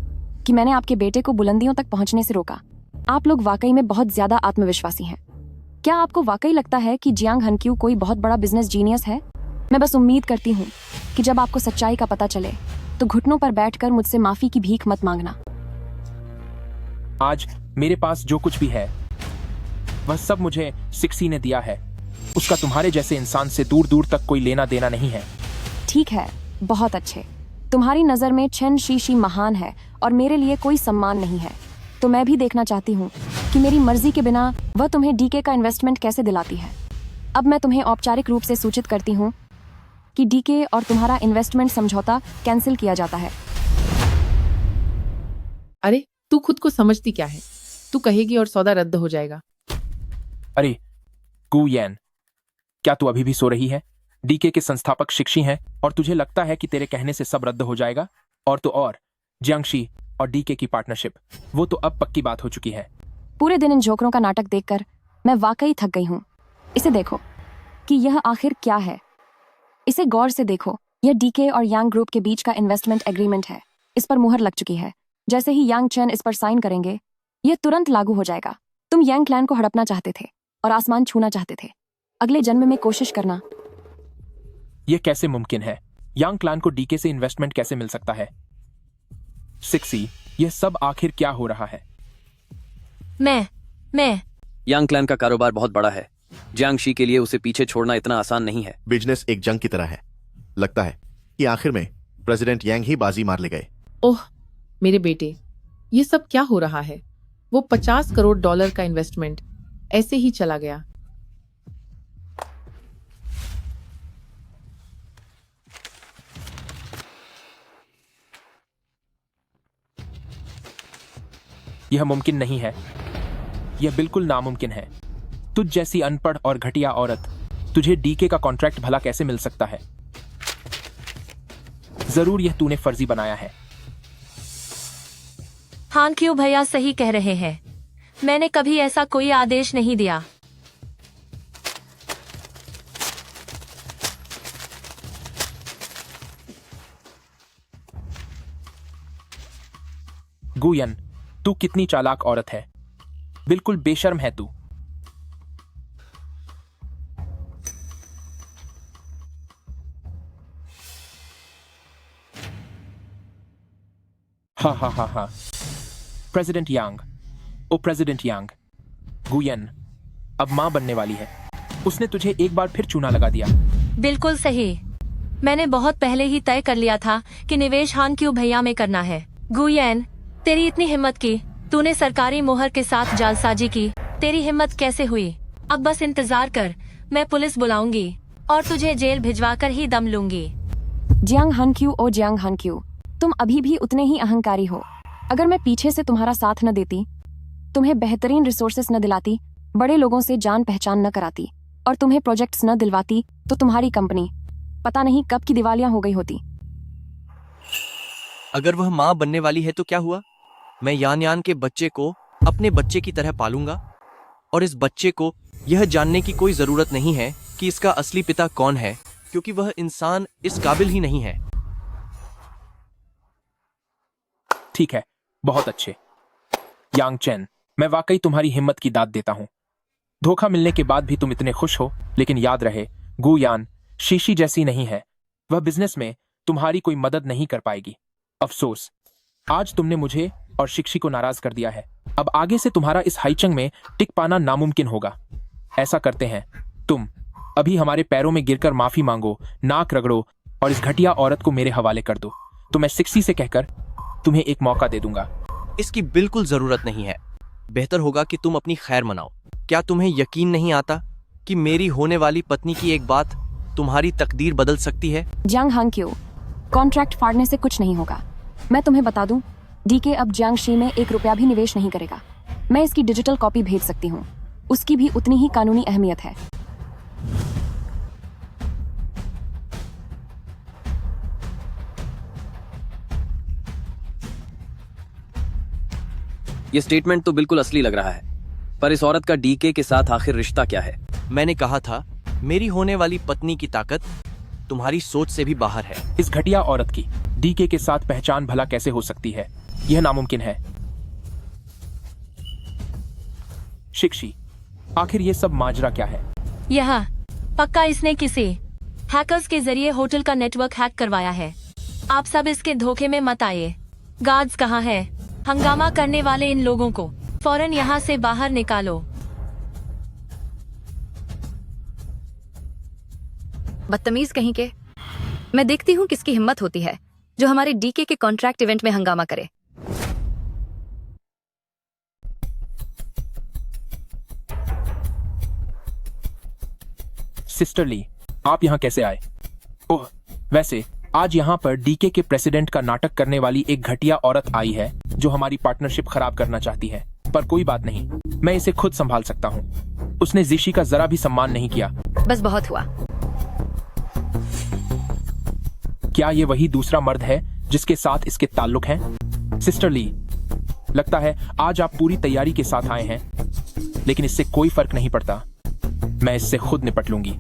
कि मैंने आपके बेटे को बुलंदियों तक पहुंचने से रोका? आप लोग वाकई में बहुत ज्यादा आत्मविश्वासी हैं। क्या आपको वाकई लगता है कि जियांग हानक्यू कोई बहुत बड़ा बिजनेस जीनियस है? मैं बस उम्मीद करती हूँ कि जब आपको सच्चाई का पता चले तो घुटनों पर बैठकर मुझसे माफी की भीख मत मांगना। आज मेरे पास जो कुछ भी है वह सब मुझे सिक्सी ने दिया है। उसका तुम्हारे जैसे इंसान से दूर दूर तक कोई लेना देना नहीं है। ठीक है, बहुत अच्छे। तुम्हारी नजर में चेन शीशी महान है और मेरे लिए कोई सम्मान नहीं है, तो मैं भी देखना चाहती हूँ कि मेरी मर्जी के बिना वह तुम्हें डीके का इन्वेस्टमेंट कैसे दिलाती है। अब मैं तुम्हें औपचारिक रूप से सूचित करती हूँ कि डीके और तुम्हारा इन्वेस्टमेंट समझौता कैंसिल किया जाता है। अरे तू खुद को समझती क्या है? तू कहेगी और सौदा रद्द हो जाएगा। अरे गु यान, क्या तू अभी भी सो रही है? डीके के संस्थापक शिक्षी हैं और तुझे लगता है कि तेरे कहने से सब रद्द हो जाएगा? और तो और जियांगशी और डीके की पार्टनरशिप, वो तो अब पक्की बात हो चुकी है। पूरे दिन इन जोकरों का नाटक देखकर मैं वाकई थक गई हूँ। इसे देखो कि यह आखिर क्या है। इसे गौर से देखो, यह डीके और यांग ग्रुप के बीच का इन्वेस्टमेंट एग्रीमेंट है। इस पर मुहर लग चुकी है। जैसे ही यांग चेन इस पर साइन करेंगे यह तुरंत लागू हो जाएगा। तुम यांग क्लैन को हड़पना चाहते थे और आसमान छूना चाहते थे। अगले जन्म में कोशिश करना। यह कैसे मुमकिन है? यांग क्लैन को डीके से इन्वेस्टमेंट कैसे मिल सकता है? सिक्सी, यह सब आखिर क्या हो रहा है? मैं यांग क्लैन का कारोबार बहुत बड़ा है। जियांगशी के लिए उसे पीछे छोड़ना इतना आसान नहीं है। बिजनेस एक जंग की तरह है। लगता है कि आखिर में प्रेसिडेंट यांग ही बाजी मार ले गए। ओह मेरे बेटे, ये सब क्या हो रहा है? वो 50 करोड़ डॉलर का इन्वेस्टमेंट ऐसे ही चला गया। यह मुमकिन नहीं है, यह बिल्कुल नामुमकिन है। तुझ जैसी अनपढ़ और घटिया औरत, तुझे डीके का कॉन्ट्रैक्ट भला कैसे मिल सकता है? जरूर यह तूने फर्जी बनाया है। हाँ क्यों भैया सही कह रहे हैं, मैंने कभी ऐसा कोई आदेश नहीं दिया। गुयन, तू कितनी चालाक औरत है, बिल्कुल बेशर्म है तू। हा हा हा हा। प्रेसिडेंट यांग, ओ प्रेसिडेंट यांग, गुयन अब मां बनने वाली है। उसने तुझे एक बार फिर चूना लगा दिया। बिल्कुल सही, मैंने बहुत पहले ही तय कर लिया था कि निवेश हान क्यों भैया में करना है। गुयन, तेरी इतनी हिम्मत की, तूने सरकारी मोहर के साथ जालसाजी की, तेरी हिम्मत कैसे हुई? अब बस इंतजार कर, मैं पुलिस बुलाऊंगी और तुझे जेल भिजवाकर ही दम लूंगी। जियांग हानक्यू ओ जियांग हानक्यू, तुम अभी भी उतने ही अहंकारी हो। अगर मैं पीछे से तुम्हारा साथ न देती, तुम्हें बेहतरीन रिसोर्सेस न दिलाती, बड़े लोगों से जान पहचान न कराती और तुम्हें प्रोजेक्ट्स न दिलवाती, तो तुम्हारी कंपनी पता नहीं कब की दिवालिया हो गई होती। अगर वह माँ बनने वाली है तो क्या हुआ? मैं यान यान के बच्चे को अपने बच्चे की तरह पालूंगा और इस बच्चे को यह जानने की कोई जरूरत नहीं है कि इसका असली पिता कौन है, क्योंकि वह इंसान इस काबिल ही नहीं है। ठीक है, बहुत अच्छे यांग चेन, मैं वाकई तुम्हारी हिम्मत की दाद देता हूं। धोखा मिलने के बाद भी तुम इतने खुश हो, लेकिन याद रहे गु यान शीशी जैसी नहीं है। वह बिजनेस में तुम्हारी कोई मदद नहीं कर पाएगी। अफसोस, आज तुमने मुझे और शिक्षी को नाराज कर दिया है। अब आगे से तुम्हारा इस हाईचंग में टिक पाना नामुमकिन होगा। ऐसा करते हैं, तुम अभी हमारे पैरों में गिरकर माफी मांगो, नाक रगड़ो और इस घटिया औरत को मेरे हवाले कर दो, तो मैं शिक्षी से कहकर तुम्हें एक मौका दे दूंगा। इसकी बिल्कुल जरूरत नहीं है। बेहतर होगा कि तुम अपनी खैर मनाओ। क्या तुम्हें यकीन नहीं आता कि मेरी होने वाली पत्नी की एक बात तुम्हारी तकदीर बदल सकती है? जियांग हानक्यू, कॉन्ट्रैक्ट फाड़ने से कुछ नहीं होगा। मैं तुम्हें बता दूं, डीके अब जियांगशी में 1 रुपया भी निवेश नहीं करेगा। मैं इसकी डिजिटल कॉपी भेज सकती हूँ, उसकी भी उतनी ही कानूनी अहमियत है। ये स्टेटमेंट तो बिल्कुल असली लग रहा है, पर इस औरत का डीके के साथ आखिर रिश्ता क्या है? मैंने कहा था, मेरी होने वाली पत्नी की ताकत तुम्हारी सोच से भी बाहर है। इस घटिया औरत की डीके के साथ पहचान भला कैसे हो सकती है? यह नामुमकिन है। शिक्षी, आखिर ये सब माजरा क्या है? यह पक्का इसने किसी हैकर्स के जरिए होटल का नेटवर्क हैक करवाया है। आप सब इसके धोखे में मत आइए। गार्ड्स कहाँ है? हंगामा करने वाले इन लोगों को फौरन यहाँ से बाहर निकालो। बदतमीज कहीं के। मैं देखती हूँ किसकी हिम्मत होती है जो हमारे डीके के कॉन्ट्रैक्ट इवेंट में हंगामा करे। सिस्टर ली, आप यहाँ कैसे आए? ओह, वैसे आज यहाँ पर डीके के प्रेसिडेंट का नाटक करने वाली एक घटिया औरत आई है जो हमारी पार्टनरशिप खराब करना चाहती है। पर कोई बात नहीं, मैं इसे खुद संभाल सकता हूँ। उसने जीशी का जरा भी सम्मान नहीं किया। बस बहुत हुआ। क्या ये वही दूसरा मर्द है जिसके साथ इसके ताल्लुक हैं? सिस्टर ली, लगता है आज आप पूरी तैयारी के साथ आए हैं, लेकिन इससे कोई फर्क नहीं पड़ता। मैं इससे खुद निपट लूंगी।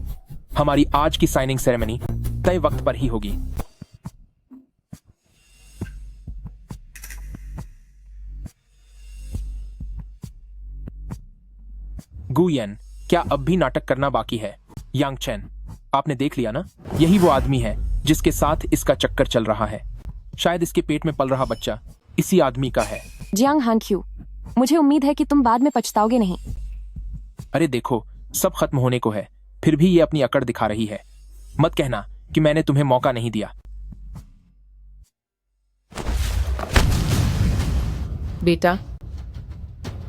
हमारी आज की साइनिंग सेरेमनी तय वक्त पर ही होगी। गुयन, क्या अब भी नाटक करना बाकी है? यांग चेन, आपने देख लिया ना, यही वो आदमी है जिसके साथ इसका चक्कर चल रहा है। शायद इसके पेट में पल रहा बच्चा इसी आदमी का है। जियांग हानक्यू, मुझे उम्मीद है कि तुम बाद में पछताओगे नहीं। अरे देखो, सब खत्म होने को है, फिर भी ये अपनी अकड़ दिखा रही है। मत कहना कि मैंने तुम्हें मौका नहीं दिया। बेटा,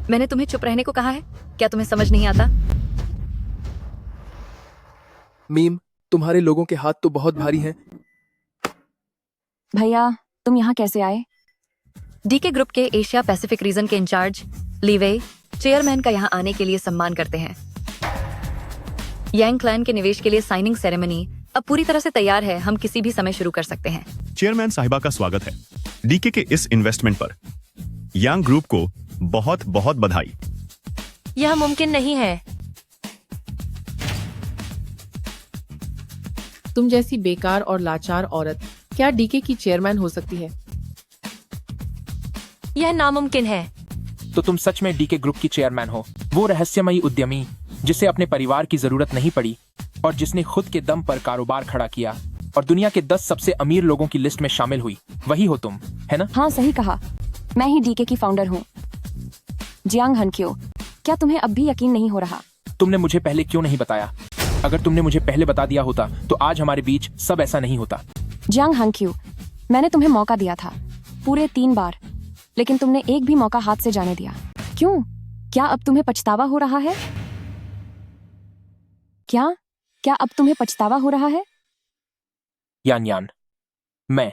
मैंने तुम्हें चुप रहने को कहा है, क्या तुम्हें समझ नहीं आता? मीम, तुम्हारे लोगों के हाथ तो बहुत भारी हैं। भैया, तुम यहाँ कैसे आए? डीके ग्रुप के एशिया पैसिफिक रीजन के इंचार्ज लीवे चेयरमैन का यहाँ आने के लिए सम्मान करते हैं। यांग क्लैन के निवेश के लिए साइनिंग सेरेमनी अब पूरी तरह से तैयार है, हम किसी भी समय शुरू कर सकते हैं। चेयरमैन साहिबा का स्वागत है डीके के इस इन्वेस्टमेंट पर। यांग ग्रुप को बहुत बहुत बधाई। यह मुमकिन नहीं है। तुम जैसी बेकार और लाचार औरत क्या डीके की चेयरमैन हो सकती है? यह नामुमकिन है। तो तुम सच में डीके ग्रुप की चेयरमैन हो, वो रहस्यमयी उद्यमी जिसे अपने परिवार की जरूरत नहीं पड़ी और जिसने खुद के दम पर कारोबार खड़ा किया और दुनिया के 10 सबसे अमीर लोगों की लिस्ट में शामिल हुई। वही हो तुम, है ना? हाँ, सही कहा। मैं ही डीके की फाउंडर हूँ, जियांग हनक्यो। क्या तुम्हें अब भी यकीन नहीं हो रहा? तुमने मुझे पहले क्यों नहीं बताया? अगर तुमने मुझे पहले बता दिया होता तो आज हमारे बीच सब ऐसा नहीं होता। जियांग हनक्यो, मैंने तुम्हें मौका दिया था पूरे 3 बार, लेकिन तुमने एक भी मौका हाथ से जाने दिया। क्यों? क्या अब तुम्हें पछतावा हो रहा है? क्या अब तुम्हें पछतावा हो रहा है? यान, मैं।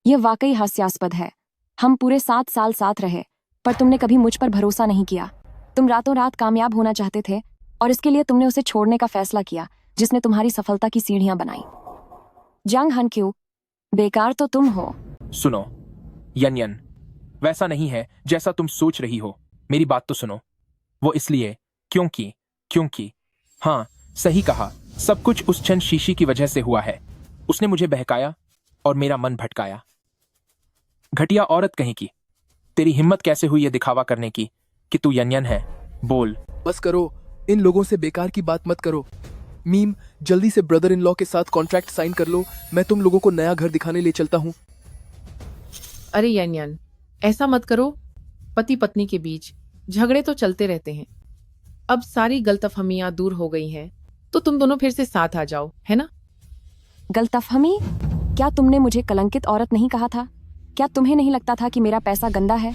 यह वाकई हास्यास्पद है। हम पूरे 7 साल साथ रहे, पर तुमने कभी मुझ पर भरोसा नहीं किया। तुम रातों रात कामयाब होना चाहते थे और इसके लिए तुमने उसे छोड़ने का फैसला किया जिसने तुम्हारी सफलता की सीढ़ियां बनाई। जियांग हनक्यो, बेकार तो तुम हो। सुनो यन, वैसा नहीं है जैसा तुम सोच रही हो। मेरी बात तो सुनो। वो इसलिए क्योंकि हाँ, सही कहा, सब कुछ उस चंद शीशी की वजह से हुआ है। उसने मुझे बहकाया और मेरा मन भटकाया। घटिया औरत कहीं की। तेरी हिम्मत कैसे हुई ये दिखावा करने की कि तू यन है? बोल। बस करो, इन लोगों से बेकार की बात मत करो। मीम, जल्दी से ब्रदर इन लॉ के साथ कॉन्ट्रैक्ट साइन कर लो। मैं तुम लोगों को नया घर दिखाने ले चलता हूँ। अरे यान, ऐसा मत करो। पति पत्नी के बीच झगड़े तो चलते रहते हैं। अब सारी गलतफहमियां दूर हो गई हैं, तो तुम दोनों फिर से साथ आ जाओ, है ना? गलतफहमी? क्या तुमने मुझे कलंकित औरत नहीं कहा था? क्या तुम्हें नहीं लगता था कि मेरा पैसा गंदा है?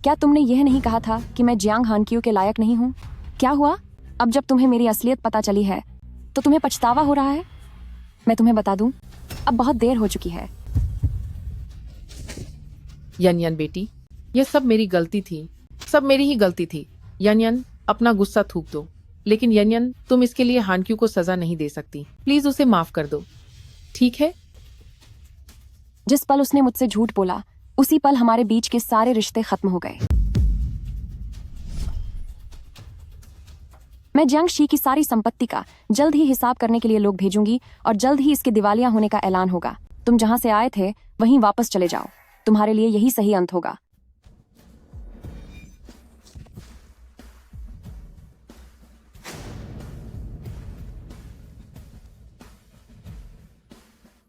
क्या तुमने यह नहीं कहा था कि मैं जियांग हानक्यो के लायक नहीं हूँ? क्या हुआ? अब जब तुम्हें मेरी असलियत पता चली है तो तुम्हें पछतावा हो रहा है? मैं तुम्हें बता दूं, अब बहुत देर हो चुकी है। यान बेटी, यह सब मेरी गलती थी, सब मेरी ही गलती थी। यान, अपना गुस्सा थूक दो। लेकिन यान, तुम इसके लिए हानक्यू को सजा नहीं दे सकती। प्लीज उसे माफ कर दो, ठीक है? जिस पल उसने मुझसे झूठ बोला, उसी पल हमारे बीच के सारे रिश्ते खत्म हो गए। मैं जियांग शी की सारी संपत्ति का जल्द ही हिसाब करने के लिए लोग भेजूंगी और जल्द ही इसके दिवालिया होने का ऐलान होगा। तुम जहां से आए थे वहीं वापस चले जाओ। तुम्हारे लिए यही सही अंत होगा।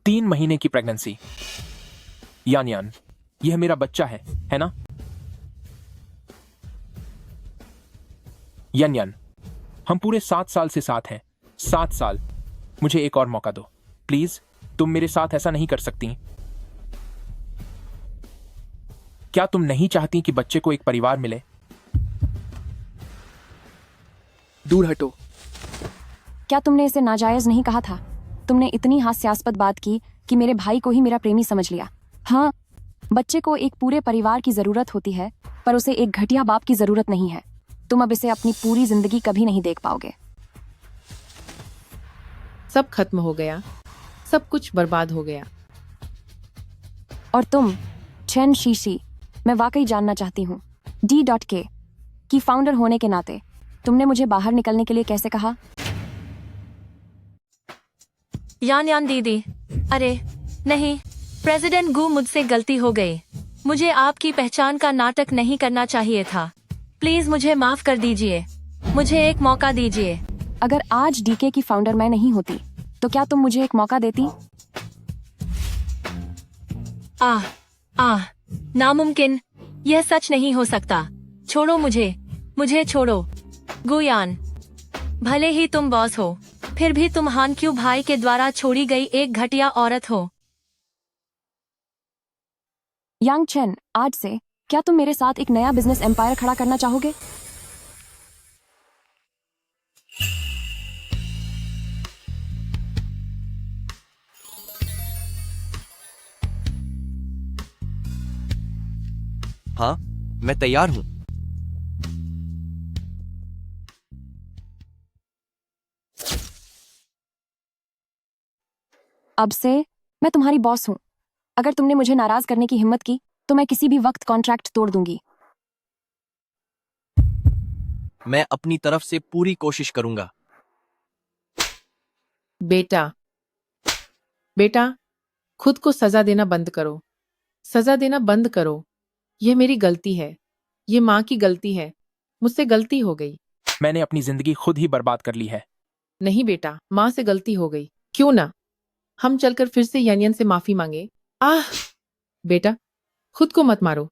तीन महीने की प्रेगनेंसी। यान, यह मेरा बच्चा है ना? यन, हम पूरे 7 साल से साथ हैं। 7 साल। मुझे एक और मौका दो प्लीज। तुम मेरे साथ ऐसा नहीं कर सकती। क्या तुम नहीं चाहती कि बच्चे को एक परिवार मिले? दूर हटो। क्या तुमने इसे नाजायज नहीं कहा था? तुमने इतनी हास्यास्पद बात की कि मेरे भाई को ही मेरा प्रेमी समझ लिया। हाँ, बच्चे को एक पूरे परिवार की जरूरत होती है, पर उसे एक घटिया बाप की जरूरत नहीं है। तुम अब इसे अपनी पूरी जिंदगी कभी नहीं देख पाओगे। सब खत्म हो गया, सब कुछ बर्बाद हो गया। और तुम चेन शीशी, मैं वाकई जानना चाहती हूँ, D.K की फाउंडर होने के नाते तुमने मुझे बाहर निकलने के लिए कैसे कहा? यान दीदी, अरे नहीं, प्रेसिडेंट गू, मुझसे गलती हो गई। मुझे आपकी पहचान का नाटक नहीं करना चाहिए था। प्लीज मुझे माफ कर दीजिए। मुझे एक मौका दीजिए। अगर आज DK की फाउंडर मैं नहीं होती तो क्या तुम मुझे एक मौका देती? नामुमकिन। यह सच नहीं हो सकता। छोड़ो मुझे छोड़ो। गुयान, भले ही तुम बॉस हो, फिर भी तुम हानक्यू भाई के द्वारा छोड़ी गई एक घटिया औरत हो। यांग चेन, आज से क्या तुम मेरे साथ एक नया बिजनेस एम्पायर खड़ा करना चाहोगे? हाँ, मैं तैयार हूं। अब से मैं तुम्हारी बॉस हूं। अगर तुमने मुझे नाराज करने की हिम्मत की तो मैं किसी भी वक्त कॉन्ट्रैक्ट तोड़ दूंगी। मैं अपनी तरफ से पूरी कोशिश करूंगा। बेटा बेटा, खुद को सजा देना बंद करो। सजा देना बंद करो। यह मेरी गलती है। ये माँ की गलती है। मुझसे गलती हो गई। मैंने अपनी जिंदगी खुद ही बर्बाद कर ली है। नहीं बेटा, माँ से गलती हो गई। क्यों ना हम चलकर फिर से यनियन से माफी मांगे। आह बेटा, खुद को मत मारो।